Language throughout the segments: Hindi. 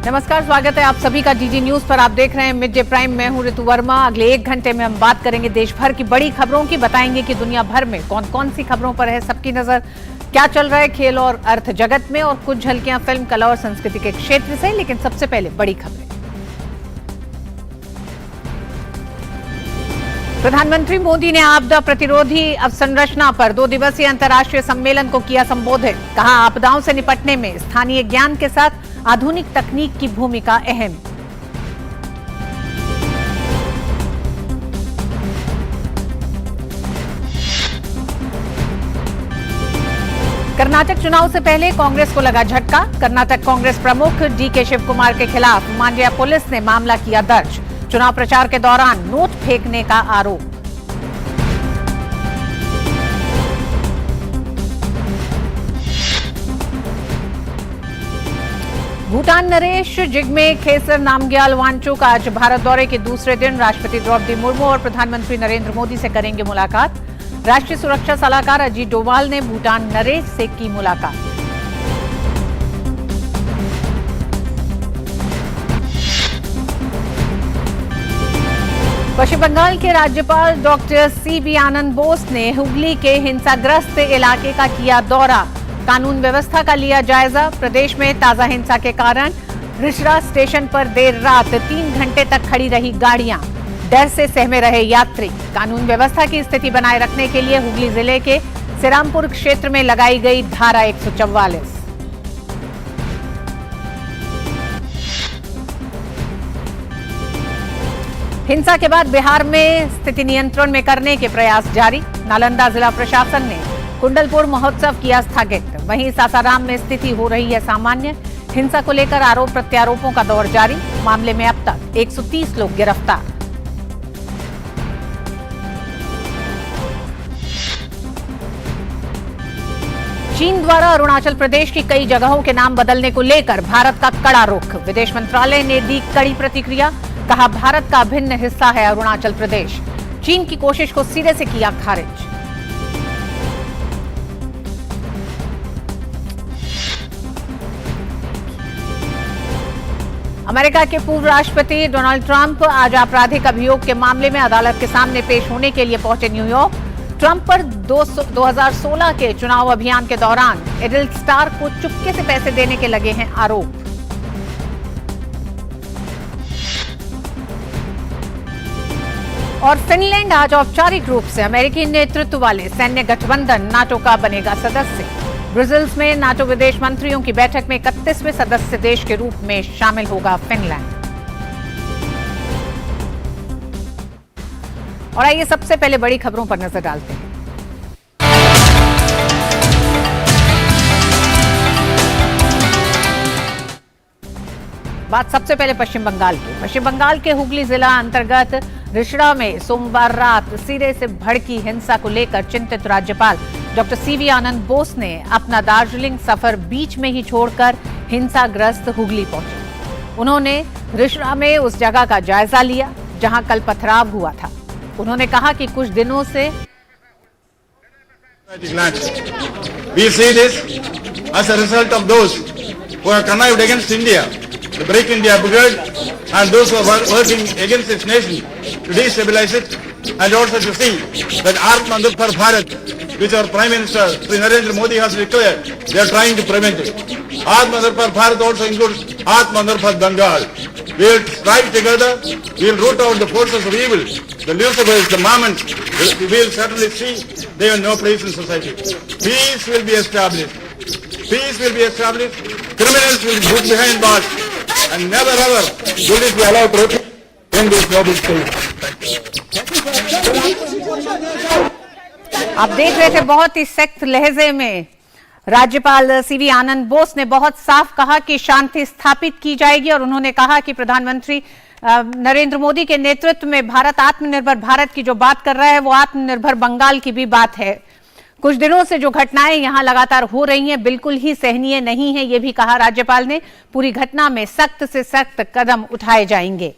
नमस्कार, स्वागत है आप सभी का डीडी न्यूज पर। आप देख रहे हैं मिड डे प्राइम। मैं हूं ऋतु वर्मा। अगले 1 घंटे में हम बात करेंगे देश भर की बड़ी खबरों की, बताएंगे कि दुनिया भर में कौन कौन सी खबरों पर है सबकी नजर, क्या चल रहा है खेल और अर्थ जगत में, और कुछ झलकियां फिल्म, कला और संस्कृति के क्षेत्र से। लेकिन सबसे पहले बड़ी खबरें। प्रधानमंत्री मोदी ने आपदा प्रतिरोधी अवसंरचना पर 2 दिवसीय अंतर्राष्ट्रीय सम्मेलन को किया संबोधित। कहा, आपदाओं से निपटने में स्थानीय ज्ञान के साथ आधुनिक तकनीक की भूमिका अहम। कर्नाटक चुनाव से पहले कांग्रेस को लगा झटका। कर्नाटक कांग्रेस प्रमुख डीके शिव कुमार के खिलाफ मांड्या पुलिस ने मामला किया दर्ज। चुनाव प्रचार के दौरान नोट फेंकने का आरोप। भूटान नरेश जिग्मे खेसर नामग्याल वांगचुक आज भारत दौरे के दूसरे दिन राष्ट्रपति द्रौपदी मुर्मू और प्रधानमंत्री नरेंद्र मोदी से करेंगे मुलाकात। राष्ट्रीय सुरक्षा सलाहकार अजीत डोभाल ने भूटान नरेश से की मुलाकात। पश्चिम बंगाल के राज्यपाल डॉक्टर सीवी आनंद बोस ने हुगली के हिंसाग्रस्त इलाके का किया दौरा। कानून व्यवस्था का लिया जायजा। प्रदेश में ताजा हिंसा के कारण रिषड़ा स्टेशन पर देर रात 3 घंटे तक खड़ी रही गाड़ियां, डर से सहमे रहे यात्री। कानून व्यवस्था की स्थिति बनाए रखने के लिए हुगली जिले के सिरामपुर क्षेत्र में लगाई गई धारा 144। हिंसा के बाद बिहार में स्थिति नियंत्रण में करने के प्रयास जारी। नालंदा जिला प्रशासन ने कुंडलपुर महोत्सव किया स्थगित। वहीं सासाराम में स्थिति हो रही है सामान्य। हिंसा को लेकर आरोप प्रत्यारोपों का दौर जारी। मामले में अब तक 130 लोग गिरफ्तार। चीन द्वारा अरुणाचल प्रदेश की कई जगहों के नाम बदलने को लेकर भारत का कड़ा रुख। विदेश मंत्रालय ने दी कड़ी प्रतिक्रिया। कहा, भारत का अभिन्न हिस्सा है अरुणाचल प्रदेश। चीन की कोशिश को सिरे से किया खारिज। अमेरिका के पूर्व राष्ट्रपति डोनाल्ड ट्रंप आज आपराधिक अभियोग के मामले में अदालत के सामने पेश होने के लिए पहुंचे न्यूयॉर्क। ट्रंप पर 2016 के चुनाव अभियान के दौरान एडल स्टार को चुपके से पैसे देने के लगे हैं आरोप। और फिनलैंड आज औपचारिक रूप से अमेरिकी नेतृत्व वाले सैन्य गठबंधन नाटो का बनेगा सदस्य। ब्रुसेल्स में नाटो विदेश मंत्रियों की बैठक में 31वें सदस्य देश के रूप में शामिल होगा फिनलैंड। और आइए सबसे पहले बड़ी खबरों पर नजर डालते हैं। बात सबसे पहले पश्चिम बंगाल की। पश्चिम बंगाल के हुगली जिला अंतर्गत रिषड़ा में सोमवार रात सिरे से भड़की हिंसा को लेकर चिंतित राज्यपाल डॉक्टर सीवी आनंद बोस ने अपना दार्जिलिंग सफर बीच में ही छोड़कर हिंसाग्रस्त हुगली पहुंचे। उन्होंने रिषड़ा में उस जगह का जायजा लिया जहां कल पथराव हुआ था। उन्होंने कहा कि कुछ दिनों से We see this as a result of those who have connived against India, the Break India Brigade, and those who are working against its nation to destabilize it, and also to see that Atmanirbhar Bharat, which our Prime Minister Sri Narendra Modi has declared, they are trying to prevent it. Atmanirbhar Bharat also includes Atmanirbhar Bengal. We will strive together, we will root out the forces of evil, the Lucifers, the Mammons. We will certainly see they have no place in society. Peace will be established. Peace will be established. Criminals will be put behind bars, and never ever will it be allowed to repeat in this noble state. आप देख रहे थे बहुत ही सख्त लहजे में राज्यपाल सीवी आनंद बोस ने बहुत साफ कहा कि शांति स्थापित की जाएगी। और उन्होंने कहा कि प्रधानमंत्री नरेंद्र मोदी के नेतृत्व में भारत आत्मनिर्भर भारत की जो बात कर रहा है वो आत्मनिर्भर बंगाल की भी बात है। कुछ दिनों से जो घटनाएं यहां लगातार हो रही हैं बिल्कुल ही सहनीय नहीं है, ये भी कहा राज्यपाल ने। पूरी घटना में सख्त से सख्त कदम उठाए जाएंगे।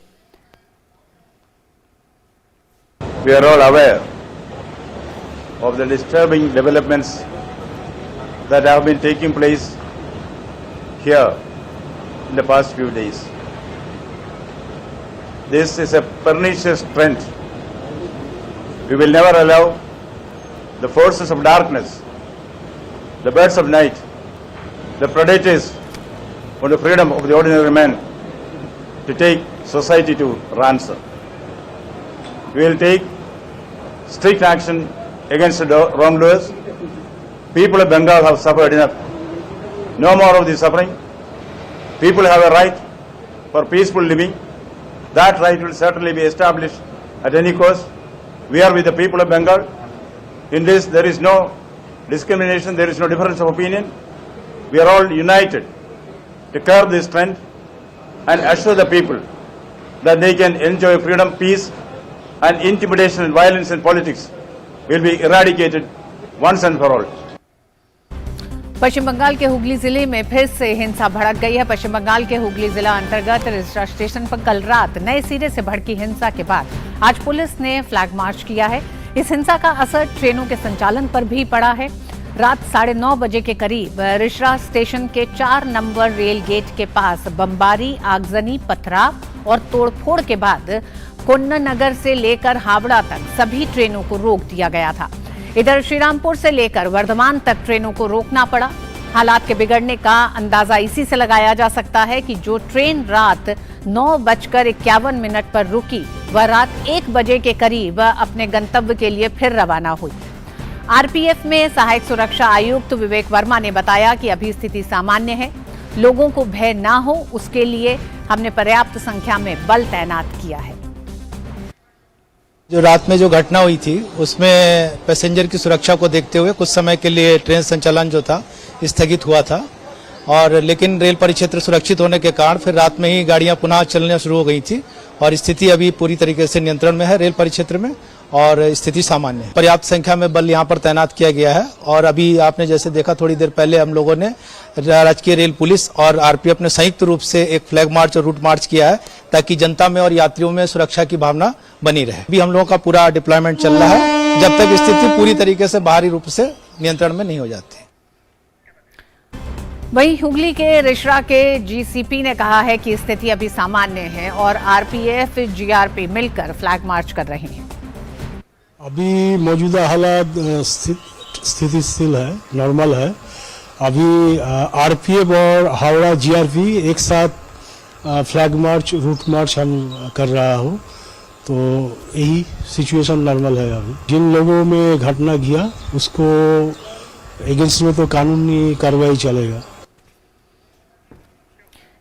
We are all aware of the disturbing developments that have been taking place here in the past few days. This is a pernicious trend. We will never allow the forces of darkness, the birds of night, the predators on the freedom of the ordinary man to take society to ransom. We will take strict action against the wrongdoers. People of Bengal have suffered enough. No more of this suffering. People have a right for peaceful living. That right will certainly be established at any cost. We are with the people of Bengal. In this, there is no discrimination, there is no difference of opinion. We are all united to curb this trend and assure the people that they can enjoy freedom, peace, and intimidation and violence in politics will be eradicated once and for all. पश्चिम बंगाल के हुगली जिले में फिर से हिंसा भड़क गई है। पश्चिम बंगाल के हुगली जिला अंतर्गत रिसरा स्टेशन पर कल रात नए सिरे से भड़की हिंसा के बाद आज पुलिस ने फ्लैग मार्च किया है। इस हिंसा का असर ट्रेनों के संचालन पर भी पड़ा है। रात 9:30 बजे के करीब रिसरा स्टेशन के 4 नंबर रेल गेट के पास बमबारी, आगजनी, पथराव और तोड़फोड़ के बाद कोन्नन नगर से लेकर हावड़ा तक सभी ट्रेनों को रोक दिया गया था। इधर श्रीरामपुर से लेकर वर्धमान तक ट्रेनों को रोकना पड़ा। हालात के बिगड़ने का अंदाजा इसी से लगाया जा सकता है कि जो ट्रेन रात 9:51 पर रुकी वह रात 1 बजे के करीब अपने गंतव्य के लिए फिर रवाना हुई। आरपीएफ में सहायक सुरक्षा आयुक्त विवेक वर्मा ने बताया कि अभी स्थिति सामान्य है, लोगों को भय ना हो उसके लिए हमने पर्याप्त संख्या में बल तैनात किया है। जो रात में जो घटना हुई थी उसमें पैसेंजर की सुरक्षा को देखते हुए कुछ समय के लिए ट्रेन संचालन जो था स्थगित हुआ था और लेकिन रेल परिक्षेत्र सुरक्षित होने के कारण फिर रात में ही गाड़ियां पुनः चलना शुरू हो गई थी और स्थिति अभी पूरी तरीके से नियंत्रण में है रेल परिक्षेत्र में और स्थिति सामान्य है। पर्याप्त संख्या में बल यहाँ पर तैनात किया गया है और अभी आपने जैसे देखा थोड़ी देर पहले हम लोगों ने राजकीय रेल पुलिस और आरपीएफ ने संयुक्त रूप से एक फ्लैग मार्च और रूट मार्च किया है ताकि जनता में और यात्रियों में सुरक्षा की भावना बनी रहे। अभी हम लोगों का पूरा डिप्लॉयमेंट चल रहा है जब तक स्थिति पूरी तरीके से बाहरी रूप से नियंत्रण में नहीं हो जाती। वहीं हुगली के रिसरा के जीसीपी ने कहा है कि स्थिति अभी सामान्य है और आरपीएफ जीआरपी मिलकर फ्लैग मार्च कर रहे हैं। अभी मौजूदा हालात स्थिति स्थिर है, नॉर्मल है। अभी आरपीएफ और हावड़ा जीआरपी एक साथ फ्लैग मार्च रूट मार्च हम कर रहा हो तो यही सिचुएशन नॉर्मल है। अभी जिन लोगों में घटना किया उसको एगेंस्ट में तो कानूनी कार्रवाई चलेगा।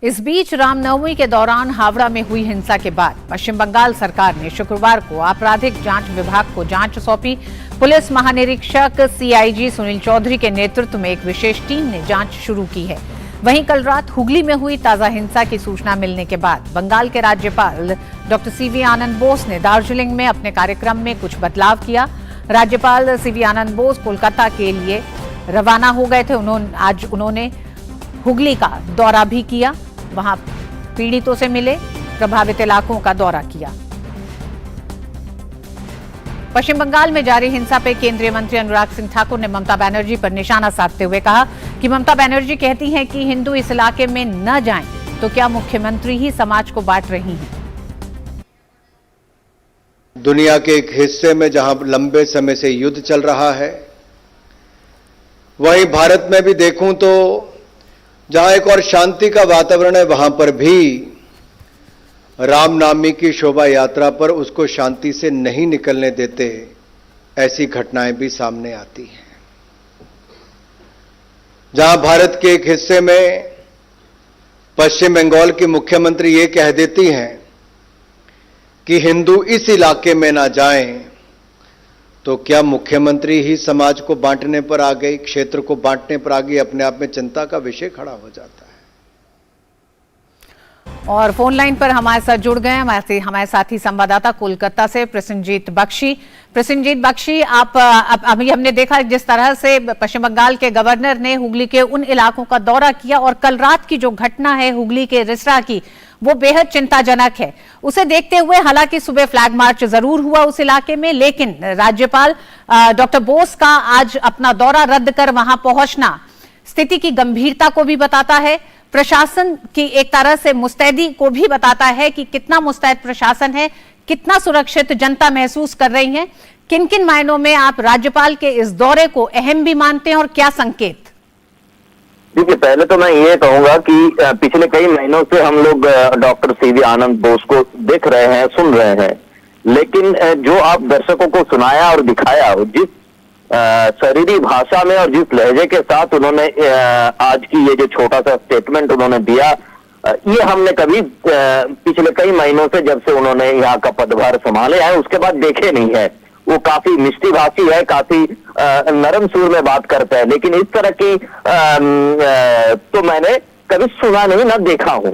इस बीच रामनवमी के दौरान हावड़ा में हुई हिंसा के बाद पश्चिम बंगाल सरकार ने शुक्रवार को आपराधिक जांच विभाग को जांच सौंपी। पुलिस महानिरीक्षक सीआईजी सुनील चौधरी के नेतृत्व में एक विशेष टीम ने जांच शुरू की है। वहीं कल रात हुगली में हुई ताजा हिंसा की सूचना मिलने के बाद बंगाल के राज्यपाल डॉक्टर सीवी आनंद बोस ने दार्जिलिंग में अपने कार्यक्रम में कुछ बदलाव किया। राज्यपाल सीवी आनंद बोस कोलकाता के लिए रवाना हो गए थे। आज उन्होंने हुगली का दौरा भी किया, वहां पीड़ितों से मिले, प्रभावित इलाकों का दौरा किया। पश्चिम बंगाल में जारी हिंसा पर केंद्रीय मंत्री अनुराग सिंह ठाकुर ने ममता बनर्जी पर निशाना साधते हुए कहा कि ममता बनर्जी कहती हैं कि हिंदू इस इलाके में न जाएं तो क्या मुख्यमंत्री ही समाज को बांट रही हैं। दुनिया के एक हिस्से में जहां लंबे समय से युद्ध चल रहा है, वहीं भारत में भी देखूं तो जहां एक और शांति का वातावरण है, वहां पर भी रामनवमी की शोभा यात्रा पर उसको शांति से नहीं निकलने देते, ऐसी घटनाएं भी सामने आती हैं। जहां भारत के एक हिस्से में पश्चिम बंगाल की मुख्यमंत्री ये कह देती हैं कि हिंदू इस इलाके में ना जाएं, तो क्या मुख्यमंत्री ही समाज को बांटने पर आ गई, क्षेत्र को बांटने पर आ गई, अपने आप में चिंता का विषय खड़ा हो जाता है। और फोन लाइन पर हमारे साथ जुड़ गए हमारे साथी संवाददाता कोलकाता से प्रसेनजीत बख्शी। आप अभी हमने देखा जिस तरह से पश्चिम बंगाल के गवर्नर ने हुगली के उन इलाकों का दौरा किया और कल रात की जो घटना है हुगली के रिसरा की, वो बेहद चिंताजनक है। उसे देखते हुए हालांकि सुबह फ्लैग मार्च जरूर हुआ उस इलाके में, लेकिन राज्यपाल डॉक्टर बोस का आज अपना दौरा रद्द कर वहां पहुंचना स्थिति की गंभीरता को भी बताता है। प्रशासन की एक तरह से मुस्तैदी को भी बताता है कि कितना मुस्तैद प्रशासन है, कितना सुरक्षित जनता महसूस कर रही है। किन किन मायनों में आप राज्यपाल के इस दौरे को अहम भी मानते हैं और क्या संकेत? देखिए, पहले तो मैं ये कहूंगा कि पिछले कई महीनों से हम लोग डॉक्टर सीवी आनंद बोस को देख रहे हैं, सुन रहे हैं, लेकिन जो आप दर्शकों को सुनाया और दिखाया, जिस शरीरी भाषा में और जिस लहजे के साथ उन्होंने आज की ये जो छोटा सा स्टेटमेंट उन्होंने दिया, ये हमने कभी पिछले कई महीनों से, जब से उन्होंने यहाँ का पदभार संभाले है, उसके बाद देखे नहीं है। वो काफी मिष्टिभाषी है, काफी नरम सुर में बात करता है, लेकिन इस तरह की तो मैंने कभी सुना नहीं, ना देखा हूं।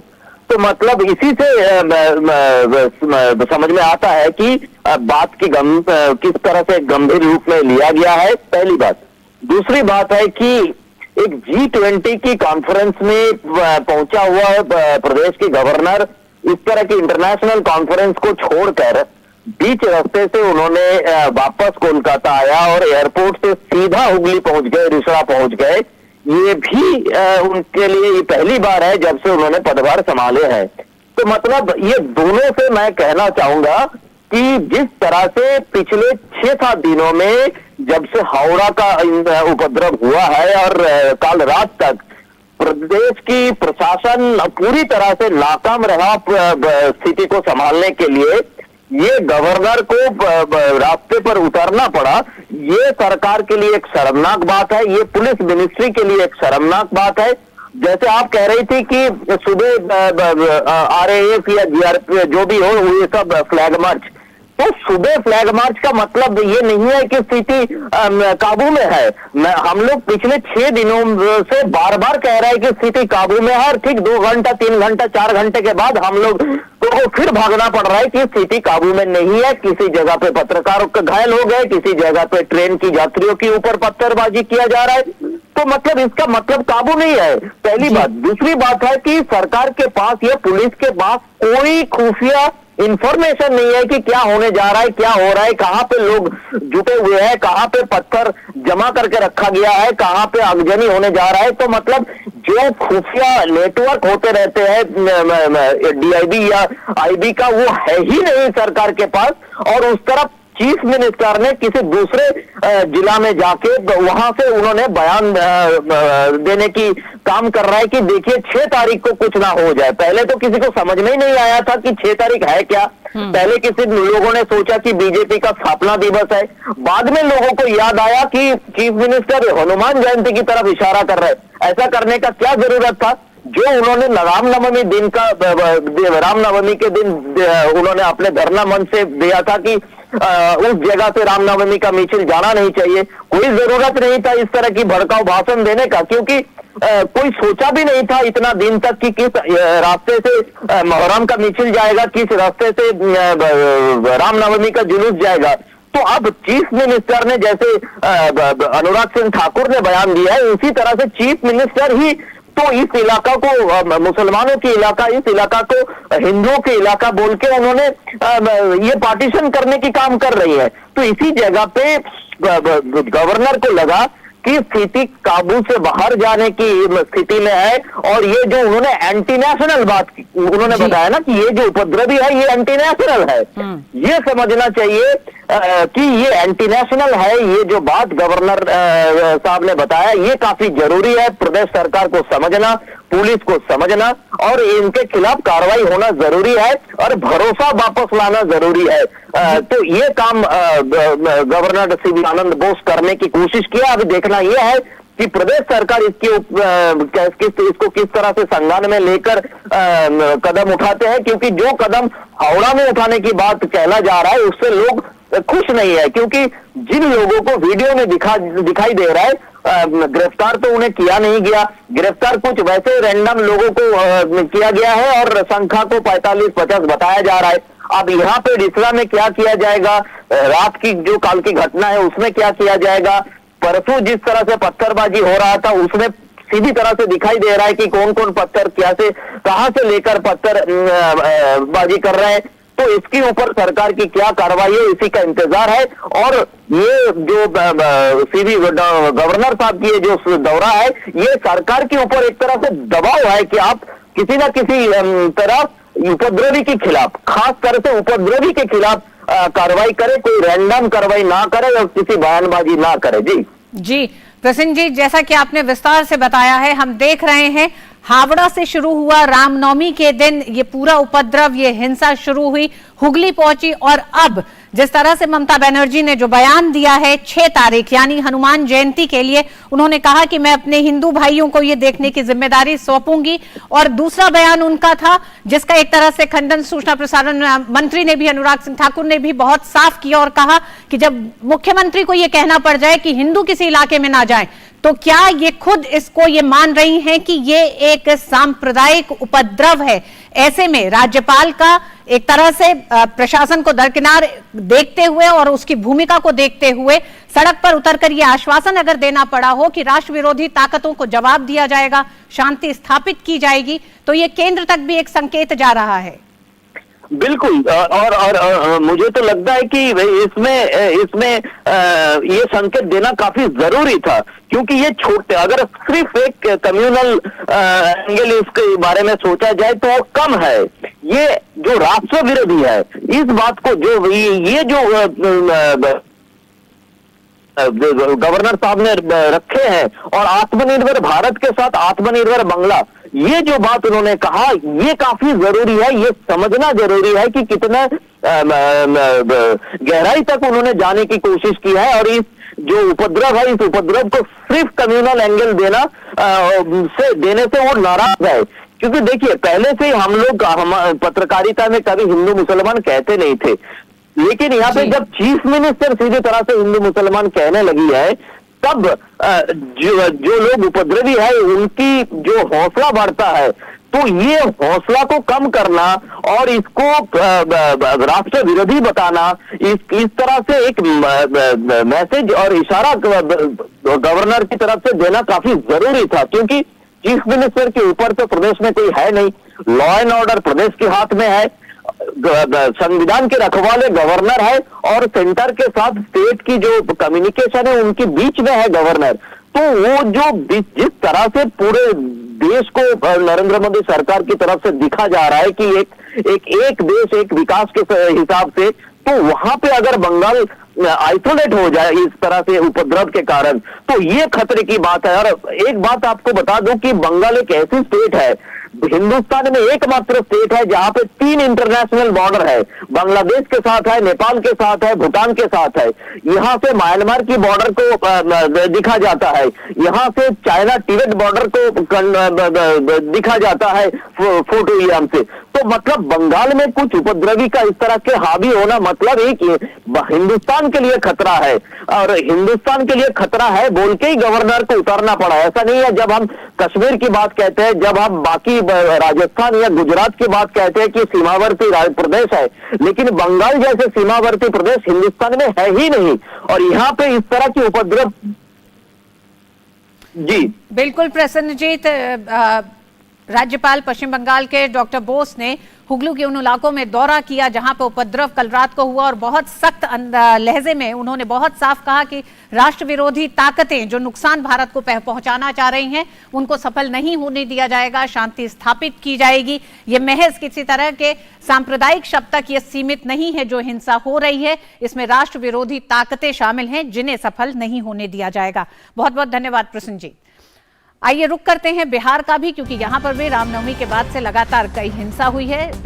तो मतलब इसी से समझ में आता है कि बात की किस तरह से गंभीर रूप में लिया गया है, पहली बात। दूसरी बात है कि एक G20 की कॉन्फ्रेंस में पहुंचा हुआ है प्रदेश की गवर्नर, इस तरह की इंटरनेशनल कॉन्फ्रेंस को छोड़कर बीच रास्ते से उन्होंने वापस कोलकाता आया और एयरपोर्ट से सीधा हुगली पहुंच गए, रिसड़ा पहुंच गए। ये भी उनके लिए ये पहली बार है जब से उन्होंने पदभार संभाले हैं। तो मतलब ये दोनों से मैं कहना चाहूंगा कि जिस तरह से पिछले 6-7 दिनों में जब से हावड़ा का उपद्रव हुआ है और कल रात तक प्रदेश की प्रशासन पूरी तरह से नाकाम रहा स्थिति को संभालने के लिए, ये गवर्नर को रास्ते पर उतरना पड़ा। ये सरकार के लिए एक शर्मनाक बात है, ये पुलिस मिनिस्ट्री के लिए एक शर्मनाक बात है। जैसे आप कह रही थी कि सुबह RAF या GRP जो भी हो, ये सब फ्लैग मार्च, तो सुबह फ्लैग मार्च का मतलब ये नहीं है कि स्थिति काबू में है। हम लोग पिछले 6 दिनों से बार बार कह रहे हैं कि स्थिति काबू में है, और ठीक 2 घंटा 3 घंटा 4 घंटे के बाद हम लोग तो फिर भागना पड़ रहा है कि स्थिति काबू में नहीं है। किसी जगह पे पत्रकारों के घायल हो गए, किसी जगह पे ट्रेन की यात्रियों के ऊपर पत्थरबाजी किया जा रहा है। तो मतलब इसका मतलब काबू नहीं है, पहली बात। दूसरी बात है कि सरकार के पास या पुलिस के पास कोई खुफिया इंफॉर्मेशन नहीं है कि क्या होने जा रहा है, क्या हो रहा है, कहां पे लोग जुटे हुए हैं, कहां पे पत्थर जमा करके रखा गया है, कहां पे आगजनी होने जा रहा है। तो मतलब जो खुफिया नेटवर्क होते रहते हैं DIB या IB का, वो है ही नहीं सरकार के पास। और उस तरफ चीफ मिनिस्टर ने किसी दूसरे जिला में जाके वहां से उन्होंने बयान देने की काम कर रहा है कि देखिए 6 तारीख को कुछ ना हो जाए। पहले तो किसी को समझ में ही नहीं आया था कि 6 तारीख है क्या। पहले किसी लोगों ने सोचा कि बीजेपी का स्थापना दिवस है, बाद में लोगों को याद आया कि चीफ मिनिस्टर हनुमान जयंती की तरफ इशारा कर रहे हैं। ऐसा करने का क्या जरूरत था? जो उन्होंने रामनवमी दिन का, रामनवमी के दिन उन्होंने अपने धरना मंच से दिया था कि उस जगह से रामनवमी का मिছিল जाना नहीं चाहिए। कोई जरूरत नहीं था इस तरह की भड़काऊ भाषण देने का, क्योंकि कोई सोचा भी नहीं था इतना दिन तक कि किस रास्ते से मुहर्रम का मिছিল जाएगा, किस रास्ते से रामनवमी का जुलूस जाएगा। तो अब चीफ मिनिस्टर ने, जैसे अनुराग सिंह ठाकुर ने बयान दिया है, उसी तरह से चीफ मिनिस्टर ही तो इस इलाका को, मुसलमानों की इलाका, इस इलाका को हिंदुओं के इलाका बोल के उन्होंने ये पार्टीशन करने की काम कर रही है। तो इसी जगह पे गवर्नर को लगा कि स्थिति काबू से बाहर जाने की स्थिति में है। और ये जो उन्होंने एंटी नेशनल बात की, उन्होंने बताया ना कि ये जो उपद्रवी है ये एंटी नेशनल है। ये समझना चाहिए कि ये एंटी नेशनल है। ये जो बात गवर्नर साहब ने बताया, ये काफी जरूरी है। प्रदेश सरकार को समझना, पुलिस को समझना, और इनके खिलाफ कार्रवाई होना जरूरी है, और भरोसा वापस लाना जरूरी है। तो ये काम गवर्नर सीवी आनंद बोस करने की कोशिश किया। अभी देखना यह है कि प्रदेश सरकार इसको किस तरह से संज्ञान में लेकर कदम उठाते हैं, क्योंकि जो कदम हावड़ा में उठाने की बात कहला जा रहा है उससे लोग खुश नहीं है। क्योंकि जिन लोगों को वीडियो में दिखाई दे रहा है, गिरफ्तार तो उन्हें किया नहीं गया, गिरफ्तार कुछ वैसे रैंडम लोगों को किया गया है, और संख्या को 45-50 बताया जा रहा है। अब यहाँ पे रिसड़ा में क्या किया जाएगा, रात की जो काल की घटना है उसमें क्या किया जाएगा, परसों जिस तरह से पत्थरबाजी हो रहा था उसमें सीधी तरह से दिखाई दे रहा है कि कौन कौन पत्थर कहां से लेकर पत्थर बाजी कर रहे हैं। तो तो इसके ऊपर सरकार की क्या कार्रवाई है, इसी का इंतजार है। और ये जो सीवी गवर्नर साहब की जो दौरा है, ये सरकार के ऊपर एक तरह से दबाव है कि आप किसी ना किसी तरह उपद्रवी के खिलाफ, खास कर से उपद्रवी के खिलाफ कार्रवाई करे, कोई रैंडम कार्रवाई ना करे और किसी बयानबाजी ना करे। जी प्रसन्न जी, जैसा कि आपने विस्तार से बताया है, हम देख रहे हैं हावड़ा से शुरू हुआ, रामनवमी के दिन ये पूरा उपद्रव, ये हिंसा शुरू हुई, हुगली पहुंची और अब जिस तरह से ममता बनर्जी ने जो बयान दिया है 6 तारीख यानी हनुमान जयंती के लिए, उन्होंने कहा कि मैं अपने हिंदू भाइयों को ये देखने की जिम्मेदारी सौंपूंगी। और दूसरा बयान उनका था जिसका एक तरह से खंडन सूचना प्रसारण मंत्री ने भी, अनुराग सिंह ठाकुर ने भी बहुत साफ किया और कहा कि जब मुख्यमंत्री को ये कहना पड़ जाए कि हिंदू किसी इलाके में ना जाए, तो क्या ये खुद इसको ये मान रही हैं कि ये एक सांप्रदायिक उपद्रव है। ऐसे में राज्यपाल का एक तरह से प्रशासन को दरकिनार देखते हुए और उसकी भूमिका को देखते हुए सड़क पर उतरकर ये आश्वासन अगर देना पड़ा हो कि राष्ट्र विरोधी ताकतों को जवाब दिया जाएगा, शांति स्थापित की जाएगी, तो ये केंद्र तक भी एक संकेत जा रहा है। बिल्कुल। और मुझे तो लगता है कि इसमें ये संकेत देना काफी जरूरी था, क्योंकि ये छोटे, अगर सिर्फ एक कम्युनल एंगल इसके बारे में सोचा जाए तो वो कम है। ये जो राष्ट्र विरोधी है, इस बात को जो ये जो गवर्नर साहब ने रखे हैं, और आत्मनिर्भर भारत के साथ आत्मनिर्भर बांग्ला, ये जो बात उन्होंने कहा, ये काफी जरूरी है। ये समझना जरूरी है कि कितना गहराई तक उन्होंने जाने की कोशिश की है, और इस जो उपद्रव है, इस उपद्रव को सिर्फ कम्युनल एंगल देने से वो नाराज है। क्योंकि देखिए, पहले से हम लोग पत्रकारिता में कभी हिंदू मुसलमान कहते नहीं थे, लेकिन यहाँ पे जब चीफ मिनिस्टर सीधी तरह से हिंदू मुसलमान कहने लगी है, तब जो लोग उपद्रवी है उनकी जो हौसला बढ़ता है। तो ये हौसला को कम करना और इसको राष्ट्र विरोधी बताना, इस तरह से एक मैसेज और इशारा गवर्नर की तरफ से देना काफी जरूरी था, क्योंकि चीफ मिनिस्टर के ऊपर तो प्रदेश में कोई है नहीं, लॉ एंड ऑर्डर प्रदेश के हाथ में है, संविधान के रखवाले गवर्नर है, और सेंटर के साथ स्टेट की जो कम्युनिकेशन है उनके बीच में है गवर्नर। तो वो जो जिस तरह से पूरे देश को नरेंद्र मोदी सरकार की तरफ से दिखा जा रहा है कि एक देश एक विकास के हिसाब से, तो वहां पे अगर बंगाल आइसोलेट हो जाए इस तरह से उपद्रव के कारण, तो ये खतरे की बात है। और एक बात आपको बता दूं कि बंगाल एक ऐसी स्टेट है, हिंदुस्तान में एकमात्र स्टेट है जहां पे 3 इंटरनेशनल बॉर्डर है, बांग्लादेश के साथ है, नेपाल के साथ है, भूटान के साथ है। यहां से म्यांमार की बॉर्डर को दिखा जाता है, यहां से चाइना टिबेट बॉर्डर को दिखा जाता है फोटो याम से। तो मतलब बंगाल में कुछ उपद्रवी का इस तरह के हावी होना मतलब एक हिंदुस्तान के लिए खतरा है, और हिंदुस्तान के लिए खतरा है बोल के ही गवर्नर को उतारना पड़ा। ऐसा नहीं है जब हम कश्मीर की बात कहते हैं, जब हम बाकी राजस्थान या गुजरात की बात कहते हैं कि सीमावर्ती प्रदेश है, लेकिन बंगाल जैसे सीमावर्ती प्रदेश हिंदुस्तान में है ही नहीं, और यहाँ पे इस तरह की उपद्रव। जी बिल्कुल प्रसन्नजीत, राज्यपाल पश्चिम बंगाल के डॉक्टर बोस ने हुगली के उन इलाकों में दौरा किया जहां पर उपद्रव कल रात को हुआ, और बहुत सख्त लहजे में उन्होंने बहुत साफ कहा कि राष्ट्र विरोधी ताकतें जो नुकसान भारत को पहुंचाना चाह रही हैं उनको सफल नहीं होने दिया जाएगा, शांति स्थापित की जाएगी। ये महज किसी तरह के सांप्रदायिक शब्द तक ये सीमित नहीं है जो हिंसा हो रही है, इसमें राष्ट्र विरोधी ताकतें शामिल हैं जिन्हें सफल नहीं होने दिया जाएगा। बहुत बहुत धन्यवाद प्रसन्न जी। आइए रुक करते हैं बिहार का भी, क्योंकि यहां पर भी रामनवमी के बाद से लगातार कई हिंसा हुई है।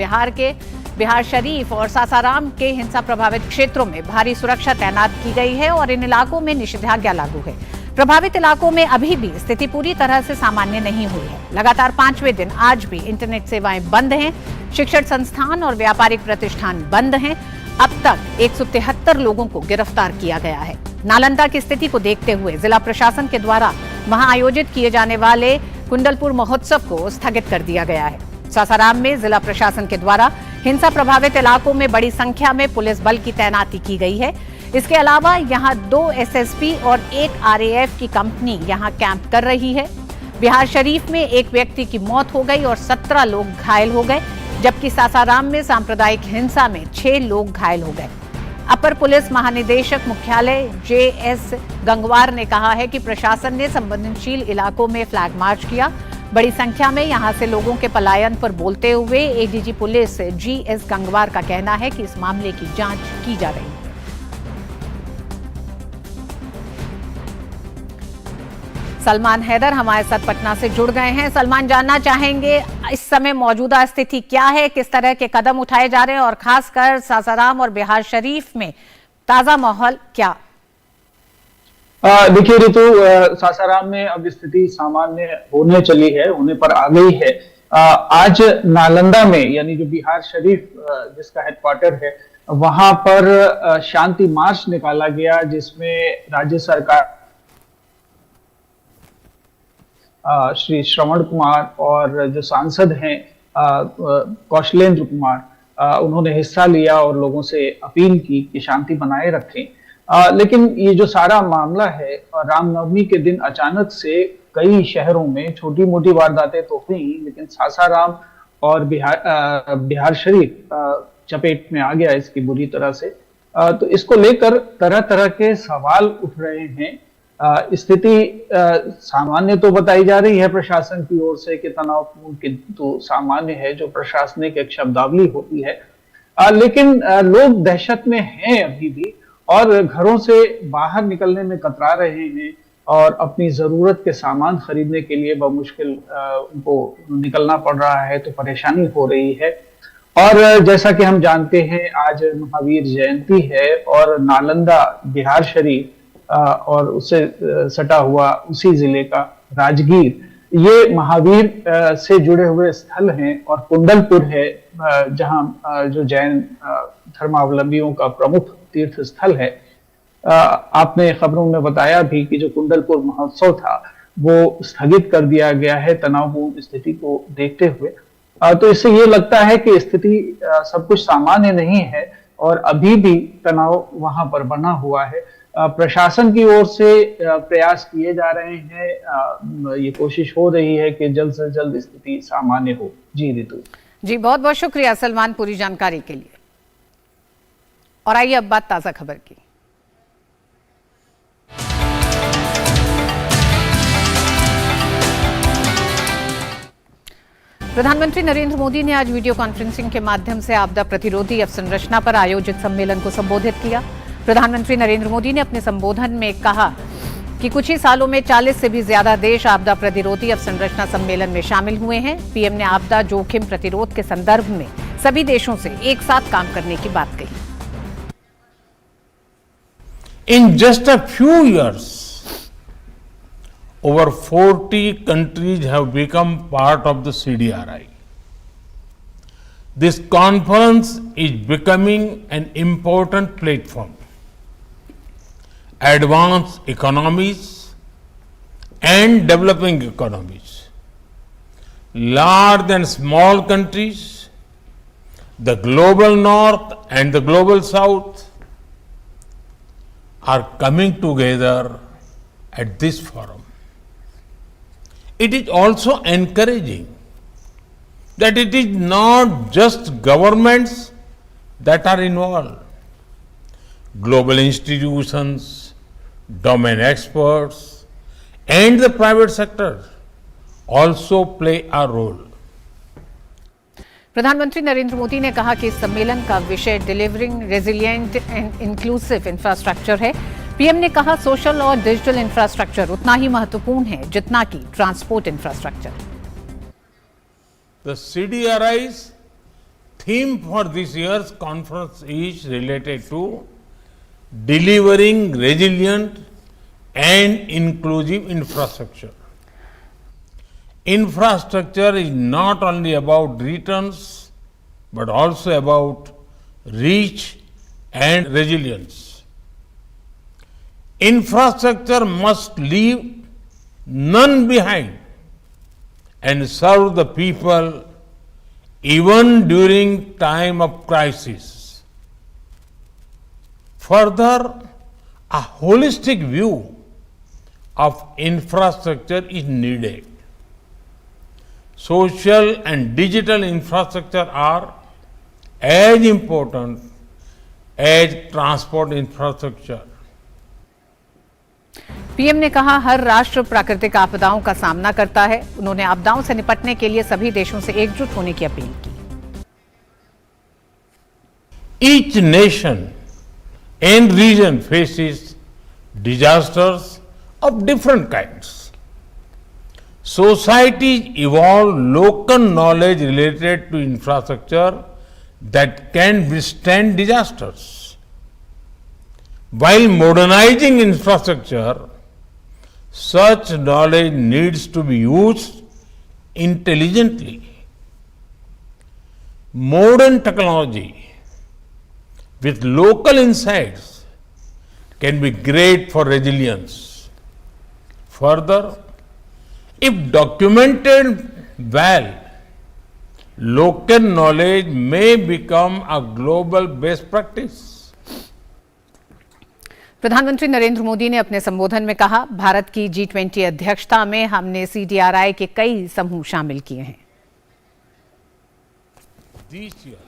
बिहार शरीफ और सासाराम के हिंसा प्रभावित क्षेत्रों में भारी सुरक्षा तैनात की गई है और इन इलाकों में निषेधाज्ञा लागू है। प्रभावित इलाकों में अभी भी स्थिति पूरी तरह से सामान्य नहीं हुई है। लगातार 5वें दिन आज भी इंटरनेट सेवाएं बंद हैं, शिक्षण संस्थान और व्यापारिक प्रतिष्ठान बंद हैं। अब तक 173 लोगों को गिरफ्तार किया गया है। नालंदा की स्थिति को देखते हुए जिला प्रशासन के द्वारा वहां आयोजित किए जाने वाले कुंडलपुर महोत्सव को स्थगित कर दिया गया है। सासाराम में जिला प्रशासन के द्वारा हिंसा प्रभावित इलाकों में बड़ी संख्या में पुलिस बल की तैनाती की गई है। इसके अलावा यहां 2 एसएसपी और 1 आरएएफ की कंपनी यहां कैंप कर रही है। बिहार शरीफ में एक व्यक्ति की मौत हो गई और 17 लोग घायल हो गए। जबकि सासाराम में सांप्रदायिक हिंसा में 6 लोग घायल हो गए। अपर पुलिस महानिदेशक मुख्यालय JS गंगवार ने कहा है कि प्रशासन ने संवेदनशील इलाकों में फ्लैग मार्च किया। बड़ी संख्या में यहां से लोगों के पलायन पर बोलते हुए ADG पुलिस GS गंगवार का कहना है कि इस मामले की जांच की जा रही है। सलमान हैदर हमारे साथ पटना से जुड़ गए हैं। सलमान, जानना चाहेंगे इस समय मौजूदा स्थिति क्या है, किस तरह के कदम उठाए जा रहे हैं और खासकर सासाराम और बिहार शरीफ में ताजा माहौल क्या? देखिए ऋतु, सासाराम में अब स्थिति सामान्य होने पर आ गई है। आज नालंदा में, यानी जो बिहार शरीफ जिसका हेडक्वार्टर है, वहां पर शांति मार्च निकाला गया, जिसमें राज्य सरकार श्री श्रवण कुमार और जो सांसद हैं कौशलेंद्र कुमार, उन्होंने हिस्सा लिया और लोगों से अपील की कि शांति बनाए रखें। लेकिन ये जो सारा मामला है, रामनवमी के दिन अचानक से कई शहरों में छोटी मोटी वारदातें तो हुई, लेकिन सासाराम और बिहार शरीफ चपेट में आ गया इसकी बुरी तरह से। तो इसको लेकर तरह तरह के सवाल उठ रहे हैं। स्थिति सामान्य तो बताई जा रही है प्रशासन की ओर से कि तनावपूर्ण, किंतु सामान्य है जो प्रशासनिक एक शब्दावली होती है। लेकिन लोग दहशत में हैं अभी भी और घरों से बाहर निकलने में कतरा रहे हैं और अपनी जरूरत के सामान खरीदने के लिए बमुश्किल उनको निकलना पड़ रहा है, तो परेशानी हो रही है। और जैसा कि हम जानते हैं, आज महावीर जयंती है और नालंदा, बिहार शरीफ और उससे सटा हुआ उसी जिले का राजगीर, ये महावीर से जुड़े हुए स्थल हैं। और कुंडलपुर है जहां जो जैन धर्मावलंबियों का प्रमुख तीर्थ स्थल है। आपने खबरों में बताया भी कि जो कुंडलपुर महोत्सव था वो स्थगित कर दिया गया है तनावपूर्ण स्थिति को देखते हुए। तो इससे ये लगता है कि स्थिति सब कुछ सामान्य नहीं है और अभी भी तनाव वहां पर बना हुआ है। प्रशासन की ओर से प्रयास किए जा रहे हैं, ये कोशिश हो रही है कि जल्द से जल्द स्थिति सामान्य हो। जी ऋतु। जी, बहुत बहुत शुक्रिया सलमान पूरी जानकारी के लिए। और आइए अब बात ताजा खबर की। प्रधानमंत्री नरेंद्र मोदी ने आज वीडियो कॉन्फ्रेंसिंग के माध्यम से आपदा प्रतिरोधी अवसंरचना पर आयोजित सम्मेलन को संबोधित किया। प्रधानमंत्री नरेंद्र मोदी ने अपने संबोधन में कहा कि कुछ ही सालों में 40 से भी ज्यादा देश आपदा प्रतिरोधी अवसंरचना सम्मेलन में शामिल हुए हैं। पीएम ने आपदा जोखिम प्रतिरोध के संदर्भ में सभी देशों से एक साथ काम करने की बात कही। In just a few years, over 40 countries have become part of the CDRI. This conference is becoming an important platform. Advanced economies and developing economies, large and small countries, the global north and the global south are coming together at this forum. It is also encouraging that it is not just governments that are involved. Global institutions, domain experts, and the private sector also play a role. प्रधानमंत्री नरेंद्र मोदी ने कहा कि इस सम्मेलन का विषय delivering resilient and inclusive infrastructure है। पीएम ने कहा सोशल और डिजिटल इंफ्रास्ट्रक्चर उतना ही महत्वपूर्ण है जितना कि transport infrastructure. The CDRI's theme for this year's conference is related to delivering resilient and inclusive infrastructure. Infrastructure is not only about returns but also about reach and resilience. Infrastructure must leave none behind and serve the people even during time of crisis. Further, a holistic view of infrastructure is needed social and digital infrastructure are as important as transport infrastructure. PM ने कहा, हर राष्ट्र प्राकृतिक आपदाओं का सामना करता है। उन्होंने आपदाओं से निपटने के लिए सभी देशों से एकजुट होने की अपील की। Each nation and region faces disasters of different kinds. Societies evolve local knowledge related to infrastructure that can withstand disasters. While modernizing infrastructure, such knowledge needs to be used intelligently. Modern technology with local insights can be great for resilience. Further, if documented well, local knowledge may become a global best practice. प्रधानमंत्री नरेंद्र मोदी ने अपने संबोधन में कहा, भारत की G20 अध्यक्षता में हमने CDRI के कई समूह शामिल किए हैं। This year,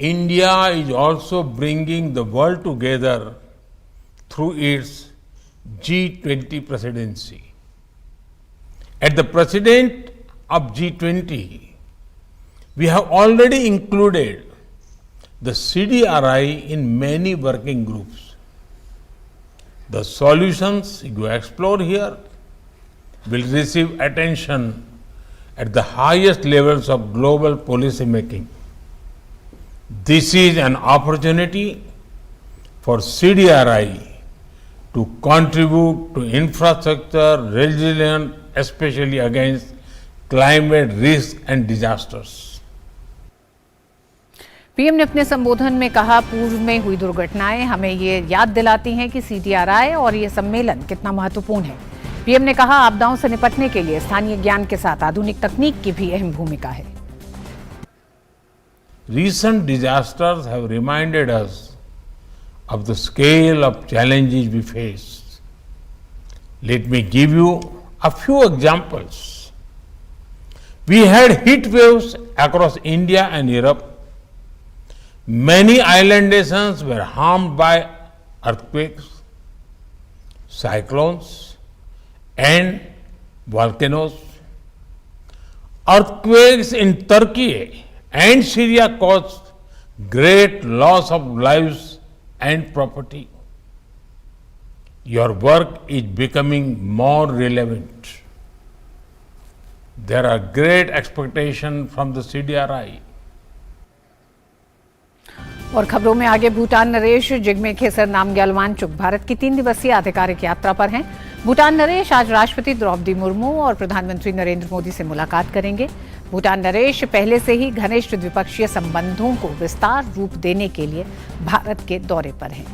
India is also bringing the world together through its G20 presidency. At the president of G20, we have already included the CDRI in many working groups. The solutions you explore here will receive attention at the highest levels of global policy making. This is an opportunity for CDRI to contribute to infrastructure resilience, especially against climate risk and disasters. PM ने अपने संबोधन में कहा, पूर्व में हुई दुर्घटनाएं हमें ये याद दिलाती हैं कि CDRI और ये सम्मेलन कितना महत्वपूर्ण है। पीएम ने कहा, आपदाओं से निपटने के लिए स्थानीय ज्ञान के साथ आधुनिक तकनीक की भी अहम भूमिका है। Recent disasters have reminded us of the scale of challenges we face. Let me give you a few examples. We had heat waves across India and Europe. Many island nations were harmed by earthquakes, cyclones, and volcanoes. Earthquakes in Turkey and Syria caused great loss of lives and property. Your work is becoming more relevant. There are great expectations from the CDRI. और खबरों में आगे, भूटान नरेश जिग्मे खेसर नामग्याल वांगचुक भारत की 3 दिवसीय आधिकारिक यात्रा पर हैं। भूटान नरेश आज राष्ट्रपति द्रौपदी मुर्मू और प्रधानमंत्री नरेंद्र मोदी से मुलाकात करेंगे। भूटान नरेश पहले से ही घनिष्ठ द्विपक्षीय संबंधों को विस्तार रूप देने के लिए भारत के दौरे पर हैं।